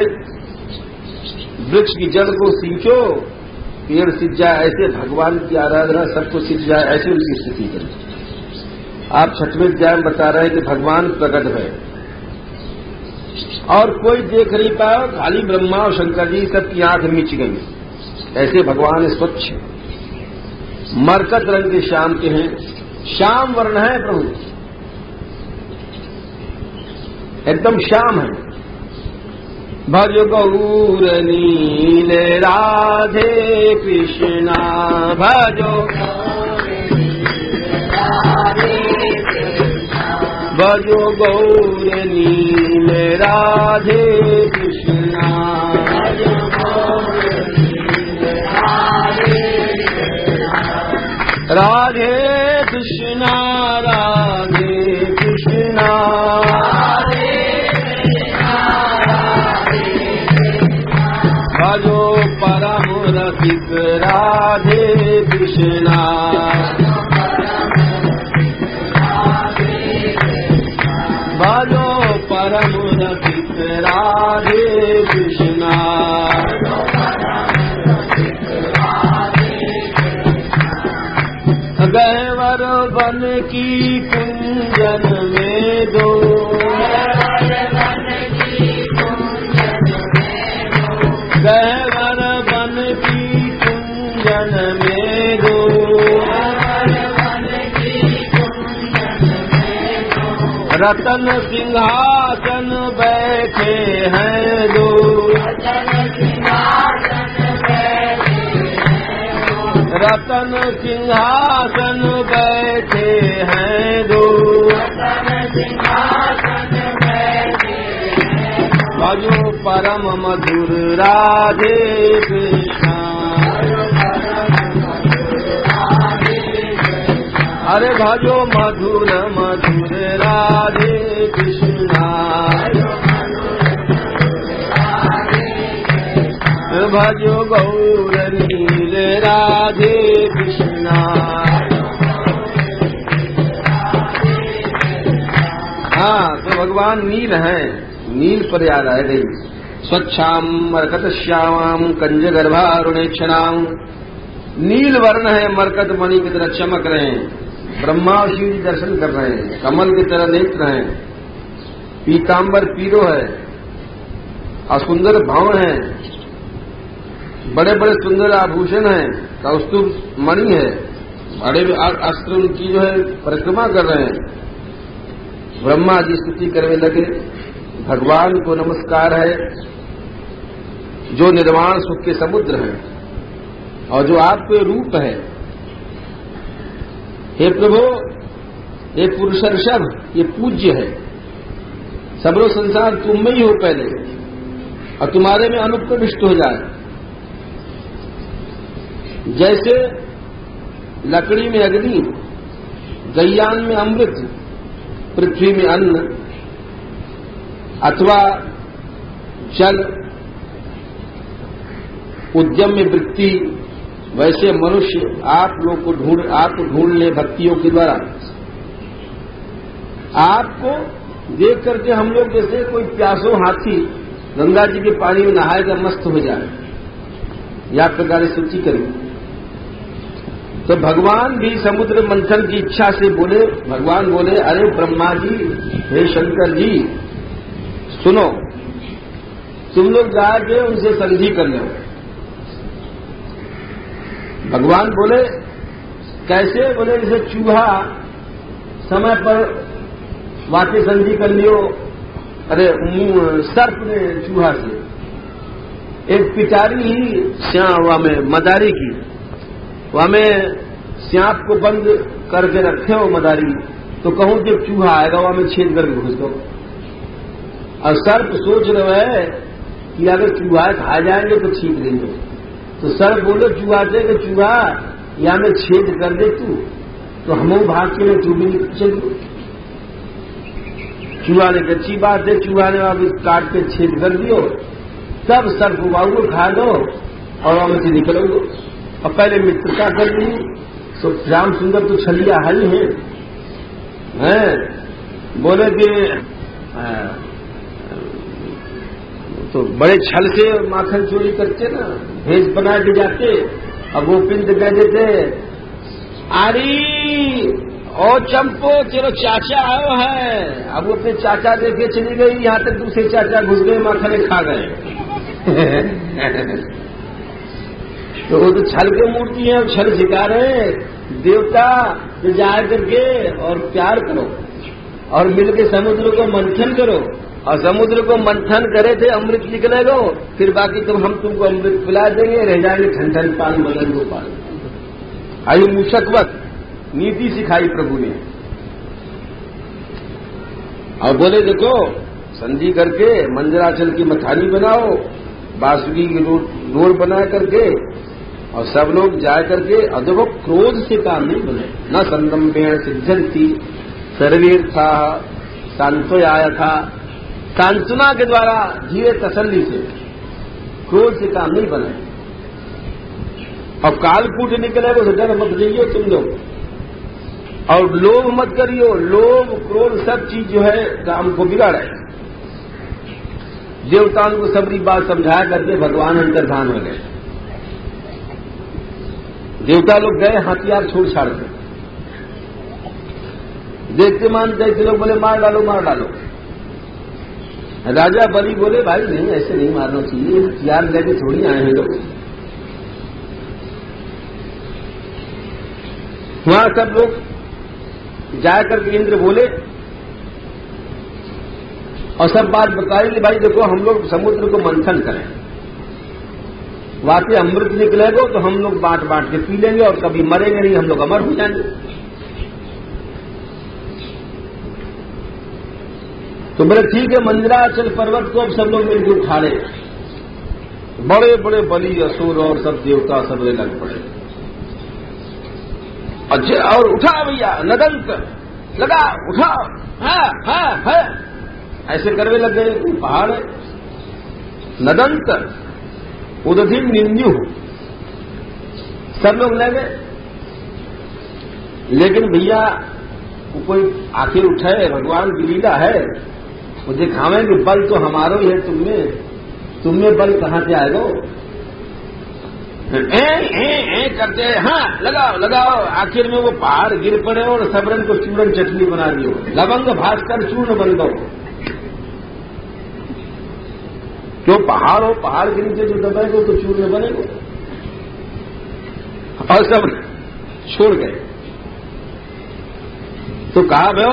वृक्ष की जड़ को सींचो पेड़ सींच जाए, ऐसे भगवान की आराधना सबको सींच जाए, ऐसे उनकी स्थिति करें। आप छठवें अध्याय में बता रहे हैं कि भगवान प्रकट है और कोई देख नहीं पाया, खाली ब्रह्मा और शंकर जी सबकी आंख मीच गई। ऐसे भगवान स्वच्छ मरकत रंग के श्याम के हैं, श्याम वर्ण है प्रभु, एकदम श्याम है। भज गौर नीले राधे कृष्णा, भजो भजो गौर नीले राधे कृष्णा, राधे कृष्णा राधे भजो परम रसिक राधे कृष्णा। गहवर बन की कुंजन में दो, गहवर बन की कुंजन में दो, रतन सिंहासन बैठे हैं दो, रतन सिंहासन बैठे हैं दो, भजो परम मधुर राधे कृष्णा। अरे भजो मधुर मधुर राधे कृष्णा, भजो गौर नील राधे कृष्णा। हाँ, तो भगवान नील हैं, नील पर याद आ गई। स्वच्छाम मरकत श्यामाम कंज गर्भारुणेक्षणाम, नील वर्ण है, मरकत मणि की तरह चमक रहे हैं। ब्रह्मा और शिव जी दर्शन कर रहे हैं, कमल की तरह नेत्र हैं, पीताम्बर पीरो है और सुंदर भवन है, बड़े बड़े सुंदर आभूषण हैं, कौस्तुभ मणि है, बड़े अस्त्र उनकी जो है परिक्रमा कर रहे हैं। ब्रह्मा जी स्तुति करने लगे, भगवान को नमस्कार है जो निर्वाण सुख के समुद्र हैं और जो आपके रूप है। हे प्रभु, हे पुरुषर्षभ, ये पूज्य है, सबरो संसार तुम में ही हो पहले और तुम्हारे में अनुप्रविष्ट हो जाए। जैसे लकड़ी में अग्नि, गैयान में अमृत, पृथ्वी में अन्न अथवा जल, उद्यम में वृत्ति, वैसे मनुष्य आप लोग को ढूंढ ले भक्तियों के द्वारा। आपको देख करके हम लोग जैसे कोई प्यासो हाथी गंगा जी के पानी में नहाएगा मस्त हो जाए, या प्रकार स्तुति करें। तो भगवान भी समुद्र मंथन की इच्छा से बोले, भगवान बोले, अरे ब्रह्मा जी, हे शंकर जी, सुनो, तुम लोग जाके उनसे संधि कर लो। भगवान बोले, कैसे? बोले जैसे चूहा समय पर वाकई संधि कर लियो। अरे सर्प ने चूहा से एक पिटारी ही वहां में मदारी की, वहां में सांप को बंद करके रखे हो मदारी, तो कहूं जब चूहा आएगा वहां में छेद करके घुस दो। और सर्प सोच रहे है कि अगर चूहा खा जाएंगे तो ठीक नहीं है, तो सर्प बोलो चूहा से कि चूहा या में छेद कर दे तू, तो हम भाग के लिए तू भी चल। चूहा ने अच्छी बात है, चूहा ने अब काट के छेद कर दियो, तब सर्प बाबू को खा दो और वहां से निकलो। और पहले मित्रता कर ली, तो श्याम सुंदर तो छलिया हल है, बोले कि तो बड़े छल से माखन चोरी करते ना, भेज बना के जाते। अब वो पिंड कह देते, आरी ओ चंपो तेरो चाचा आयो है। अब वो अपने चाचा देखे चली गई, यहां तक दूसरे चाचा घुस गए, माखने खा गए। तो वो तो छल के मूर्ति है, छल सिखा रहे देवता जो जाए करके और प्यार करो और मिलके समुद्र को मंथन करो, और समुद्र को मंथन करे थे अमृत निकलेगा, फिर बाकी हम तुमको अमृत पिला देंगे, रह जाएंगे ठंडन पान बदल दो पान। आयु मूषकवत नीति सिखाई प्रभु ने। और बोले देखो संधि करके मंजराचल की मथानी बनाओ, बांसुरी की रोड बना करके, और सब लोग जा करके। और देखो क्रोध से काम नहीं बने, न संदम्भेण सिद्धंती सर्वेर्था शांतो आया था। सांत्वना के द्वारा धीरे तसल्ली से, क्रोध से काम नहीं बने। और कालकूट निकलेगा तो डर मत जाइए तुम लोग, और लोभ मत करियो। लोभ क्रोध सब चीज जो है काम को बिगाड़े। देवताओं को सबरी बात समझाया करके भगवान अंतर्धान हो गए। देवता लोग गए हथियार छोड़ छाड़ के, देखते मानते ऐसे लोग बोले मार डालो मार डालो। राजा बलि बोले भाई नहीं ऐसे नहीं मारना चाहिए, हथियार लेके थोड़ी आए हैं लोग। वहां सब लोग जाकर के इंद्र बोले और सब बात बताई कि भाई देखो हम लोग समुद्र को मंथन करें, वाकई अमृत निकलेगा तो हम लोग बांट बांट के पी लेंगे और कभी मरेंगे नहीं, हम लोग अमर हो जाएंगे। तो बोले ठीक है, मंदराचल पर्वत को अब सब लोग मिलकर उठा ले। बड़े बड़े बलि असुर और सब देवता सब लग पड़े। अच्छा और उठा भैया नदंत लगा उठा है ऐसे करवे लग गए। पहाड़ नदंत उदधि निंदु सब लोग ले गए। लेकिन भैया कोई आखिर उठे, भगवान की लीला है, वो दिखावेंगे बल तो हमारो ही है, तुमने बल कहां से आएगा? करते हाँ लगाओ लगाओ, आखिर में वो पहाड़ गिर पड़े और सबरन को चूरन चटनी बना दियो, लवंग भास्कर चूर्ण बन गो। जो पहाड़ हो, पहाड़ के नीचे जो दबेगो तो चूर्ण बनेगो। और सब छोड़ गए। तो कहा भो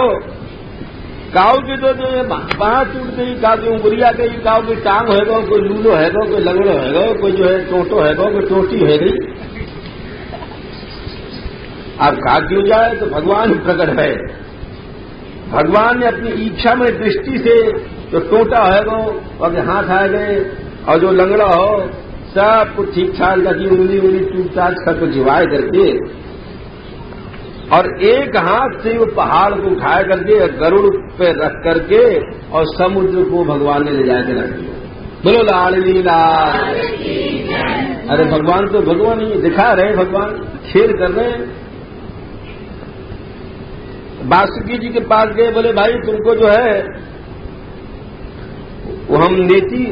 काऊ की तो जो बाह टूट गई, काऊ की उंगलिया गई, काऊ की टांग हैगो, कोई लूलो हैगो, कोई लगड़ो हैगो, कोई जो है टोटो हैगो, कोई टोटी है गई। अब कहा क्यों जाए? तो भगवान प्रकट है। भगवान ने अपनी इच्छा में दृष्टि से जो टोटा हैगो और हाथ आ गए और जो लंगड़ा हो सब कुछ ठीक ठाक लगी, उंगली उंगली टूट टाट सबको जिवाए करके और एक हाथ से वो पहाड़ को उठाया करके गरुड़ पे रख करके और समुद्र को भगवान ने ले जाके रख दिया। बोलो लाडली लाल। अरे भगवान तो भगवान ही दिखा रहे, भगवान खेल कर रहे हैं। वासुकी जी के पास गए, बोले भाई तुमको जो है वो हम नेति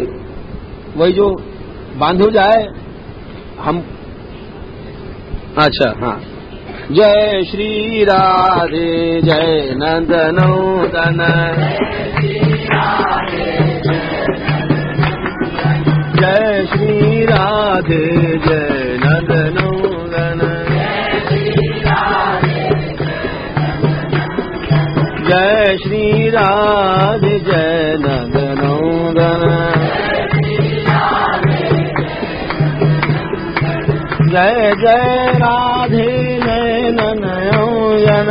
वही जो बांधो जाए हम। अच्छा हाँ, जय श्री राधे जय नंदनोदन, जय श्री राधे जय नंदनोदन, जय श्री राधे जय नंदनोदन, जय जय राधे नयननयन,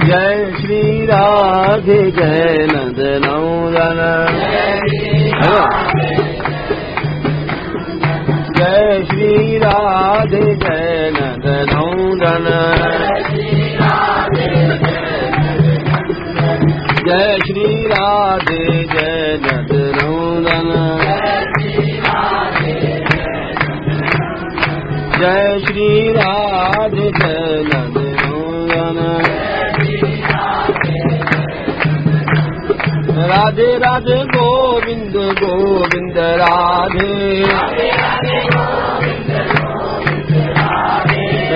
जय श्री राधे जय नंदनोदन, जय श्री राधे जय नंदनोदन, जय श्री राधे जय नंदनोदन, जय श्री राधे जय नंदनोदन, राधे राधे गोविंद गोविंद राधे,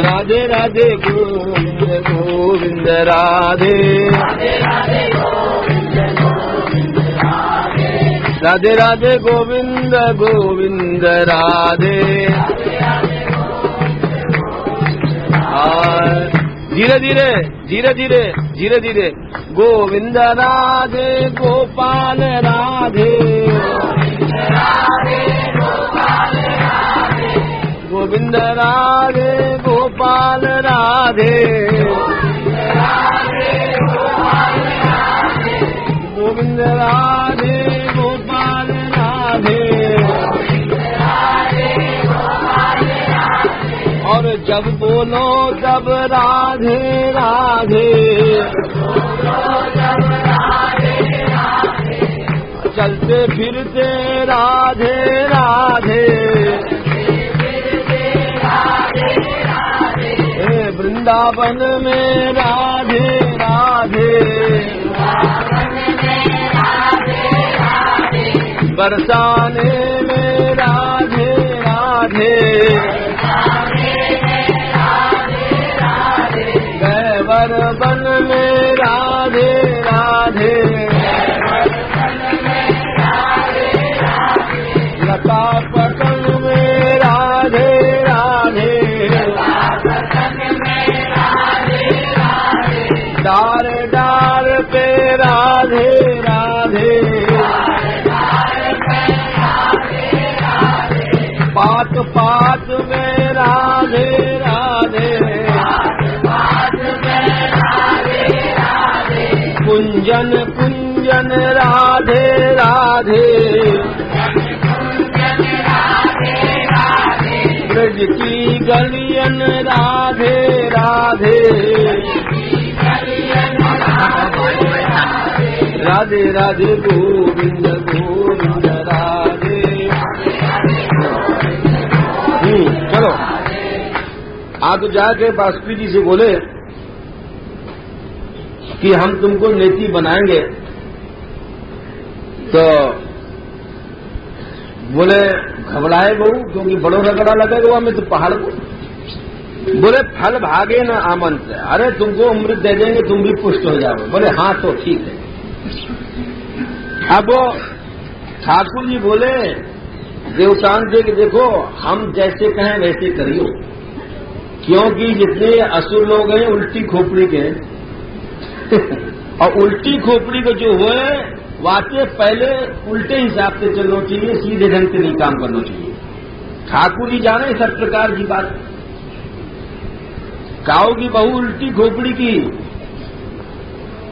राधे राधे गोविंद गोविंद राधे, राधे राधे गोविंद गोविंद राधे। धीरे धीरे धीरे धीरे धीरे धीरे गोविंद राधे गोपाल राधे, गोविंद राधे गोपाल राधे, गोविंद राधे गोपाल राधे। और जब बोलो तब राधे राधे, चलते फिरते राधे राधे, वृंदावन में राधे राधे, बरसाने में राधे राधे, कैवर वन में राधे राधे, लता पतन में राधे राधे, डार डार पे राधे राधे, पात पात में राधे राधे, कुंजन कुंजन राधे राधे, ब्रज की गलियन राधे राधे, राधे राधे गोविंद गोविंद राधे। चलो आगे जाके वाजपेयी जी से बोले कि हम तुमको नेती बनाएंगे, तो बोले घबराए बहू, क्योंकि बड़ो रगड़ा लगेगा वहां में तो पहाड़ को। बोले फल भागे न आमंत, अरे तुमको अमृत दे देंगे, तुम भी पुष्ट हो जाओ। बोले हाँ तो ठीक है। अब वो ठाकुर जी बोले देवतान से कि देखो हम जैसे कहें वैसे करियो, क्योंकि जितने असुर लोग हैं उल्टी खोपड़ी के और उल्टी खोपड़ी को जो हुए वाते पहले उल्टे हिसाब से चलना चाहिए, सीधे ढंग से नहीं काम करना चाहिए। ठाकुर जी जाने सब प्रकार की बात। काऊ की बहू उल्टी खोपड़ी की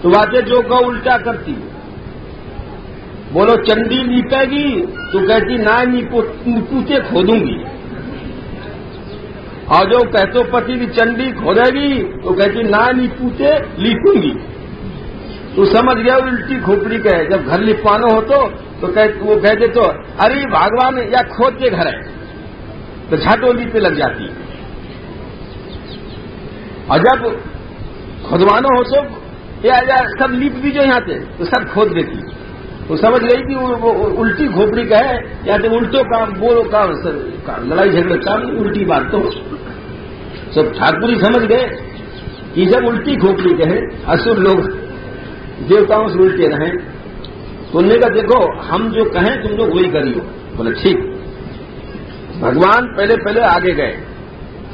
तो वाते जो कहो उल्टा करती। बोलो चंडी लीपेगी तो कहती ना नीपूते खोदूंगी, और जो कहतो पति की चंडी खोदेगी तो कहती ना नीपूते लीपूंगी। तो समझ गया उल्टी खोपड़ी का है। जब घर लिपवानो हो तो वो कहते तो अरे भगवान या खोद के घर है, तो झाटोली पे लग जाती। और जब खुदवानो हो तो या सब लीप भी जो यहाँ से तो सब खोद देती। तो समझ गई कि वो उल्टी खोपड़ी का है, या तो उल्टो काम बोलो काम, लड़ाई झगड़े काम, उल्टी बात। तो सब ठाकुर ही समझ गए कि जब उल्टी खोपड़ी के है, असुर लोग देवताओं से उल्टे रहें, तो उन्होंने कहा देखो हम जो कहें तुम लोग वही करियो। बोले ठीक। भगवान पहले पहले आगे गए,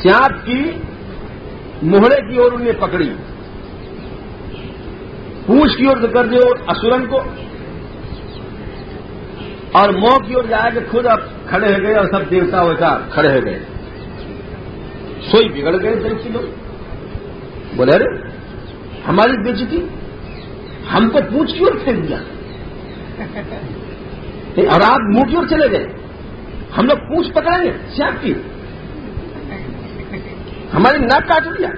चाँप की मोहरे की ओर उन्हें पकड़ी, पूंछ की ओर कर दियो असुरन को, और मुंह की ओर जाके खुद अब खड़े हो गए, और सब देवता वैसा खड़े हो गए। सोई बिगड़ गए देखी लोग। बोले अरे हमारी बेइज्जती, हमको पूंछ की ओर फेंक दिया और आप मुंह की ओर चले गए। हम लोग पूंछ पकड़ेंगे श्याप की, हमारी नाक काट दिया।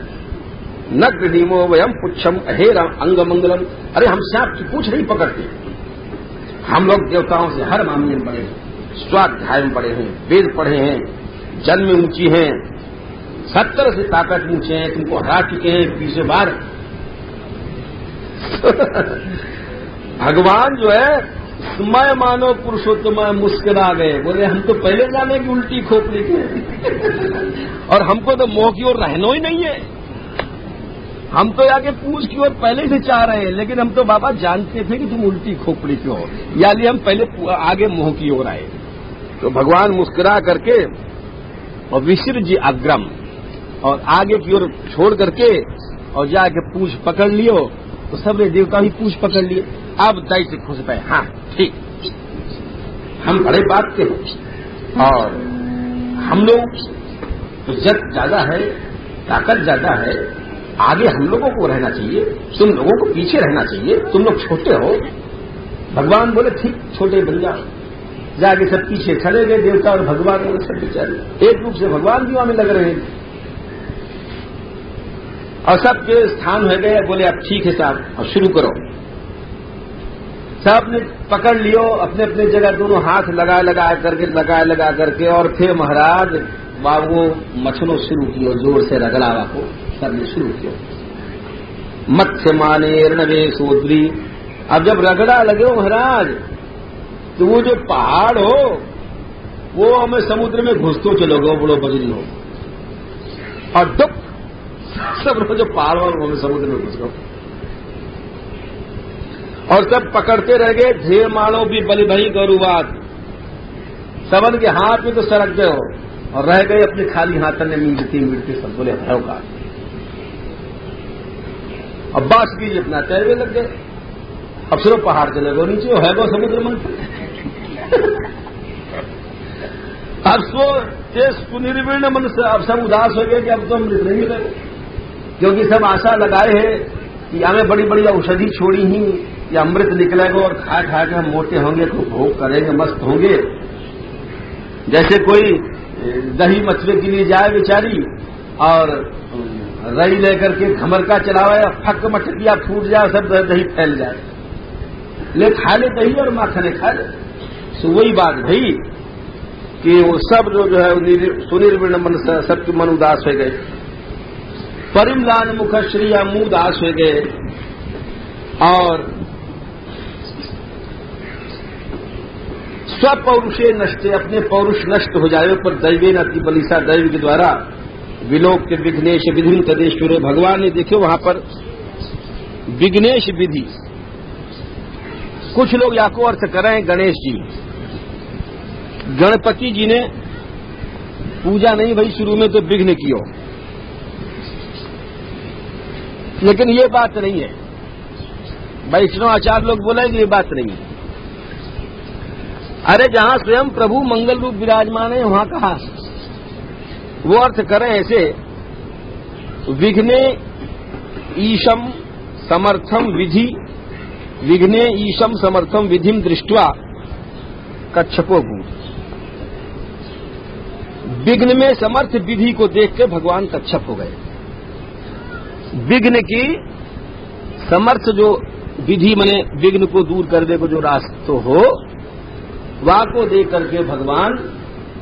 न गृहिमो वयम पुच्छम अहेरम अंग मंगलम। अरे हम श्याप की पूंछ नहीं पकड़ते। हम लोग देवताओं से हर मामले में बड़े हैं, स्वाध्याय में बड़े हैं, वेद पढ़े हैं, जन्म में ऊंची हैं, 70 से ताकत ऊंचे हैं, तुमको हरा चुके हैं 20 बार। भगवान जो है मैं मानो पुरुषोत्तम मुस्कुरा गए। बोले हम तो पहले जाने की उल्टी खोपड़ी के और हमको तो मुंह की ओर रहना ही नहीं है। हम तो आगे पूछ की ओर पहले से चाह रहे हैं, लेकिन हम तो बाबा जानते थे कि तुम उल्टी खोपड़ी की हो, यानी हम पहले आगे मुंह की ओर आए। तो भगवान मुस्कुरा करके और विसृज जी अग्रम, और आगे की ओर छोड़ करके और जाके पूछ पकड़ लियो। तो सब देवता ही पूछ पकड़ लिए। अब दैत्य खुश पे, हाँ ठीक, हम बड़े बात के और हम लोग तो जग ज्यादा है, ताकत ज्यादा है, आगे हम लोगों को रहना चाहिए, तुम लोगों को पीछे रहना चाहिए, तुम लोग छोटे हो। भगवान बोले ठीक, छोटे बन जाओ। जाके सब पीछे खड़े गए देवता और भगवान, सब बेचारे एक रूप से भगवान भी वहां में लग रहे हैं और सबके स्थान हो गए। बोले अब ठीक है साहब, अब शुरू करो। साहब ने पकड़ लियो अपने अपने जगह, दोनों हाथ लगा करके और फिर महाराज बाबू मछलो शुरू कियो, जोर से रगड़ावा को सबने शुरू किया। मत्स्य माने रणवे सोद्री। अब जब रगड़ा लगे महाराज तो वो जो पहाड़ हो वो हमें समुद्र में घुसतो चलोगे, बड़ो बजरी हो और डुप सब जो पहाड़ हो हमें समुद्र में घुस गो। और सब पकड़ते रह गए, ढेर मानो भी बलि भई गौरुवाद। सबन के हाथ में तो सरक गए हो और रह गए अपने खाली हाथन में मिलते सब बोले है का। अब बास की जितना तैरवे लग गए। अब सिर्फ पहाड़ चले गो नीचे है वो समुद्र मंथन। अब सो पुनर्विर्ण मन से अब सब उदास हो गए कि अब तो हम नहीं मिलेंगे, क्योंकि सब आशा लगाए हैं कि हमें बड़ी बड़ी औषधि छोड़ी ही या अमृत निकलेगा और खा खा के हम मोटे होंगे, खूब भोग करेंगे, मस्त होंगे। जैसे कोई दही मचले के लिए जाए बेचारी और रई लेकर के घमर का चलावे, फक मटकिया फूट जाए, सब दही फैल जाए, ले खा ले दही और माखने खा ले। तो वही बात भाई कि वो सब जो है सुनिर्विण मन सबके मन उदास हो गए। परिमलान मुख श्रिया मुंह उदास हो गए और स्वपौरुषे नष्टे, अपने पौरुष नष्ट हो जाए पर दैवे न अति बलिसा, दैव के द्वारा विलोक के विघ्नेश विधि तदेश्वरे। भगवान ने देखो वहां पर विघ्नेश विधि, कुछ लोग याको अर्थ कर रहे हैं गणेश जी, गणपति जी ने पूजा नहीं भाई शुरू में तो विघ्न कियो, लेकिन ये बात नहीं है। वैष्णव आचार्य लोग बोले कि ये बात नहीं है। अरे जहां स्वयं प्रभु मंगल रूप विराजमान है वहां कहा, वो अर्थ करें ऐसे, विघ्ने ईशम समर्थम विधि, विघ्ने ईशम समर्थम विधिम दृष्ट्वा कच्छपो भूत। विघ्न में समर्थ विधि को देख के भगवान कच्छप हो गए। विघ्न की समर्थ जो विधि मने विघ्न को दूर करने को जो रास्ता हो, वहां को देख करके भगवान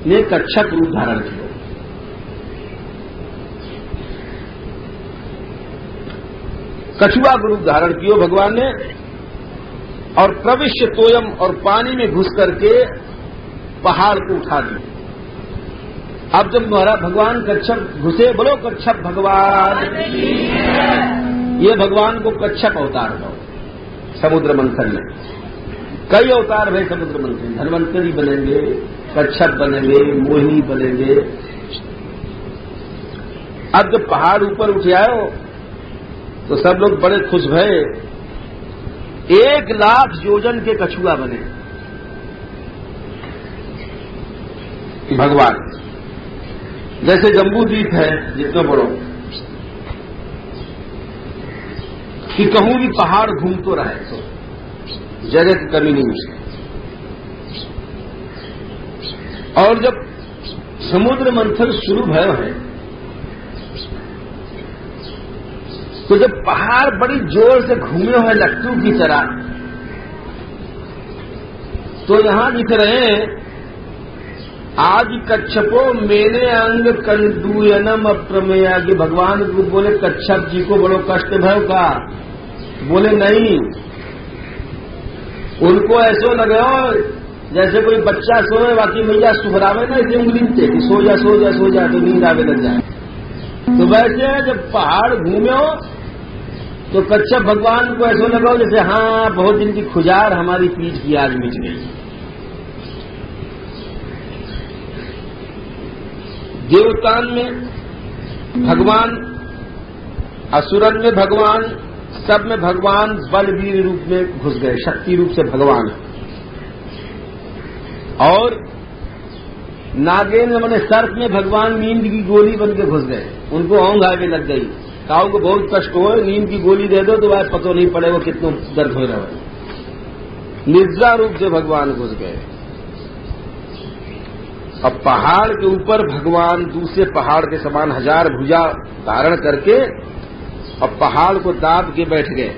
ने कच्छप रूप धारण किया। कछुआ रूप धारण किया भगवान ने और प्रविश्य तोयम, और पानी में घुस करके पहाड़ को उठा दिया। अब जब तुम्हारा भगवान कच्छप घुसे, बोलो कच्छप भगवान, ये भगवान को कच्छप अवतार दो। समुद्र मंथन में कई अवतार है, समुद्र मंथन धन्वंतरी बनेंगे, कच्छप बनेंगे, मोहिनी बनेंगे। अब जब पहाड़ ऊपर उठ आयो तो सब लोग बड़े खुश भये। 1,00,000 योजन के कछुआ बने भगवान, जैसे जम्बू द्वीप है जितना बड़ो कि कहूं भी पहाड़ घूमतो रहे तो जगह की कमी नहीं है। और जब समुद्र मंथन शुरू भयो है तो जब पहाड़ बड़ी जोर से घूमे हुए लट्टू की तरह, तो यहां दिख रहे हैं आज कच्छपो मेने अंग कंडूयनम अप्रमेया। कि भगवान बोले कच्छप जी को बड़ो कष्ट भयो का? बोले नहीं, उनको ऐसो लगे जैसे कोई बच्चा सोए, बाकी मैया सुहरावे ना इसे उंगली से कि सो जा सो जा सो जा, तो नींद आवे लग जाए। तो वैसे जब पहाड़ घूमे हो तो कच्छप भगवान को ऐसा लगा जैसे हाँ बहुत दिन की खुजार हमारी पीठ की आज मिट गई। देवतान में भगवान, असुरन में भगवान, सब में भगवान बलवीर रूप में घुस गए, शक्ति रूप से भगवान। और नागेंद्र माने सर्प में भगवान नींद की गोली बन के घुस गए, उनको औंध आगे लग गई। काऊ को बहुत कष्ट हो, नींद की गोली दे दो तो वह पतो नहीं पड़े वो कितना दर्द हो रहा है। निद्रा रूप से भगवान घुस गए। अब पहाड़ के ऊपर भगवान दूसरे पहाड़ के समान 1000 भुजा धारण करके अब पहाड़ को दाब के बैठ गए।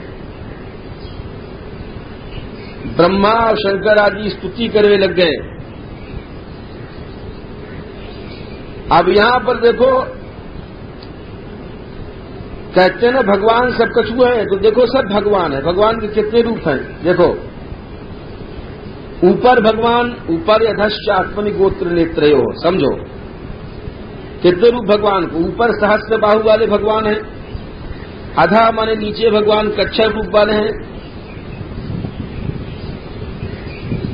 ब्रह्मा और शंकर आदि स्तुति करने लग गए। अब यहां पर देखो, कहते हैं ना भगवान सब कछु है, तो देखो सब भगवान है। भगवान के कितने रूप हैं देखो। ऊपर भगवान, ऊपर अधश्च आत्मनि गोत्र नेत्रयो, समझो कितने रूप भगवान को। ऊपर सहस्त्र बाहु वाले भगवान हैं, अधा माने नीचे भगवान कच्छप रूप वाले हैं,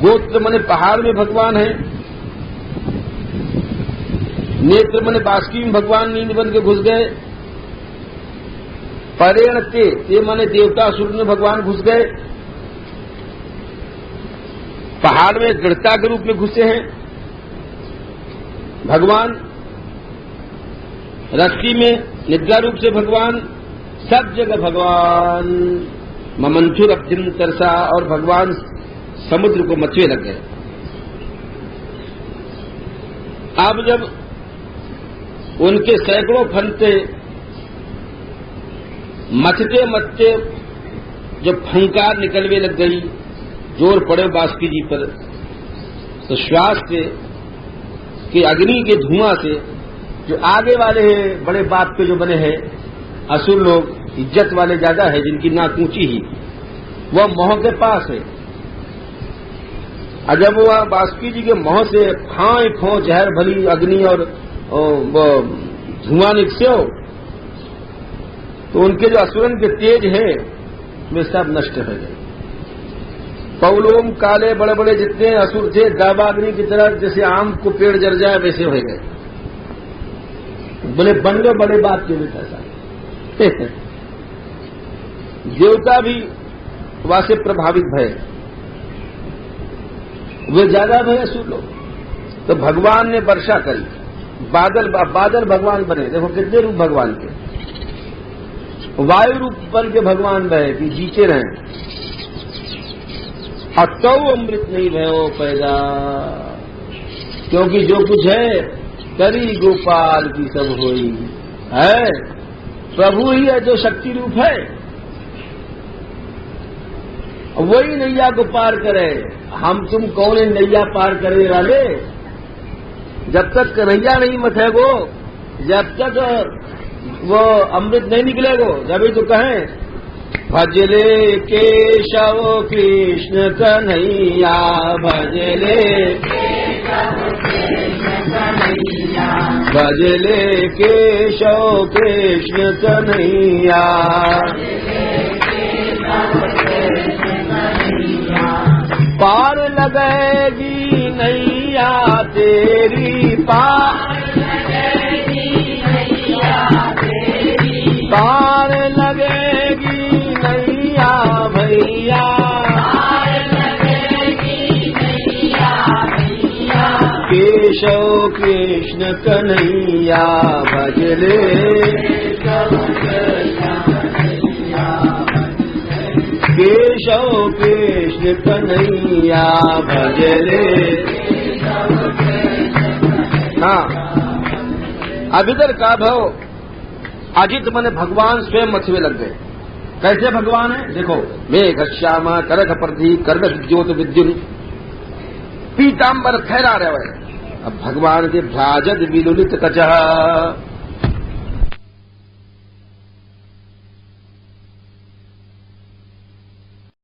गोत्र माने पहाड़ में भगवान है, नेत्र माने बास्की में भगवान नींद बन के घुस गए, परेण ते माने देवता असुर में भगवान घुस गए, पहाड़ में गृहता के रूप में घुसे हैं भगवान, रस्सी में निद्रा रूप से भगवान, सब जगह भगवान। ममंथुर अब्धिम तरसा, और भगवान समुद्र को मचवे लग गए। अब जब उनके सैकड़ों फंते मचते मचते जब फंकार निकलने लग गई, जोर पड़े बास्की जी पर, तो श्वास से कि अग्नि के धुआं से जो आगे वाले हैं, बड़े बाप के जो बने हैं असुर लोग, इज्जत वाले ज्यादा है, जिनकी नाक ऊंची ही, वह मोह के पास है। और जब वह बास्की जी के मोह से खाए खो जहर भली अग्नि और धुआं निकसे हो, तो उनके जो असुरन के तेज है वे सब नष्ट हो गए। पौलोम काले बड़े बड़े जितने असुर थे, दाबाग्नि की तरह, जैसे आम को पेड़ जर जाए वैसे हो गए। बोले बन गए बड़े बात के भी ऐसा। देवता भी वासे प्रभावित भय, वे ज्यादा भय असुर लोग। तो भगवान ने वर्षा करी, बादल भगवान बने। देखो कितने रूप भगवान के, वायु रूप बन के भगवान बहे कि जीते रहे। अतौ अमृत नहीं भयो पैदा, क्योंकि जो कुछ है करी गोपाल की सब होई है। प्रभु ही है जो शक्ति रूप है, वही नैया को पार करे। हम तुम कौन है नैया पार करने वाले? जब तक कन्हैया नहीं मथेगो, जब तक वो अमृत नहीं निकलेगो, जब तो कहें भजले केशव कृष्ण कन्हैया, भजले भजले केशव कृष्ण कन्हैया। पार लगेगी नैया तेरी, पार लगेगी नैया भैया, केशव कृष्ण कन्हैया भजले, केशव कृष्ण कन्हैया भजले। हाँ, अब इधर का भाव अजित मने भगवान स्वयं मथवे लग गए। कैसे भगवान है देखो, मेघ श्यामा करक प्रधि कर्ण विद्योत विद्युन, पीताम्बर फहरा रहे। अब भगवान के भ्राजद विलुलित कचह,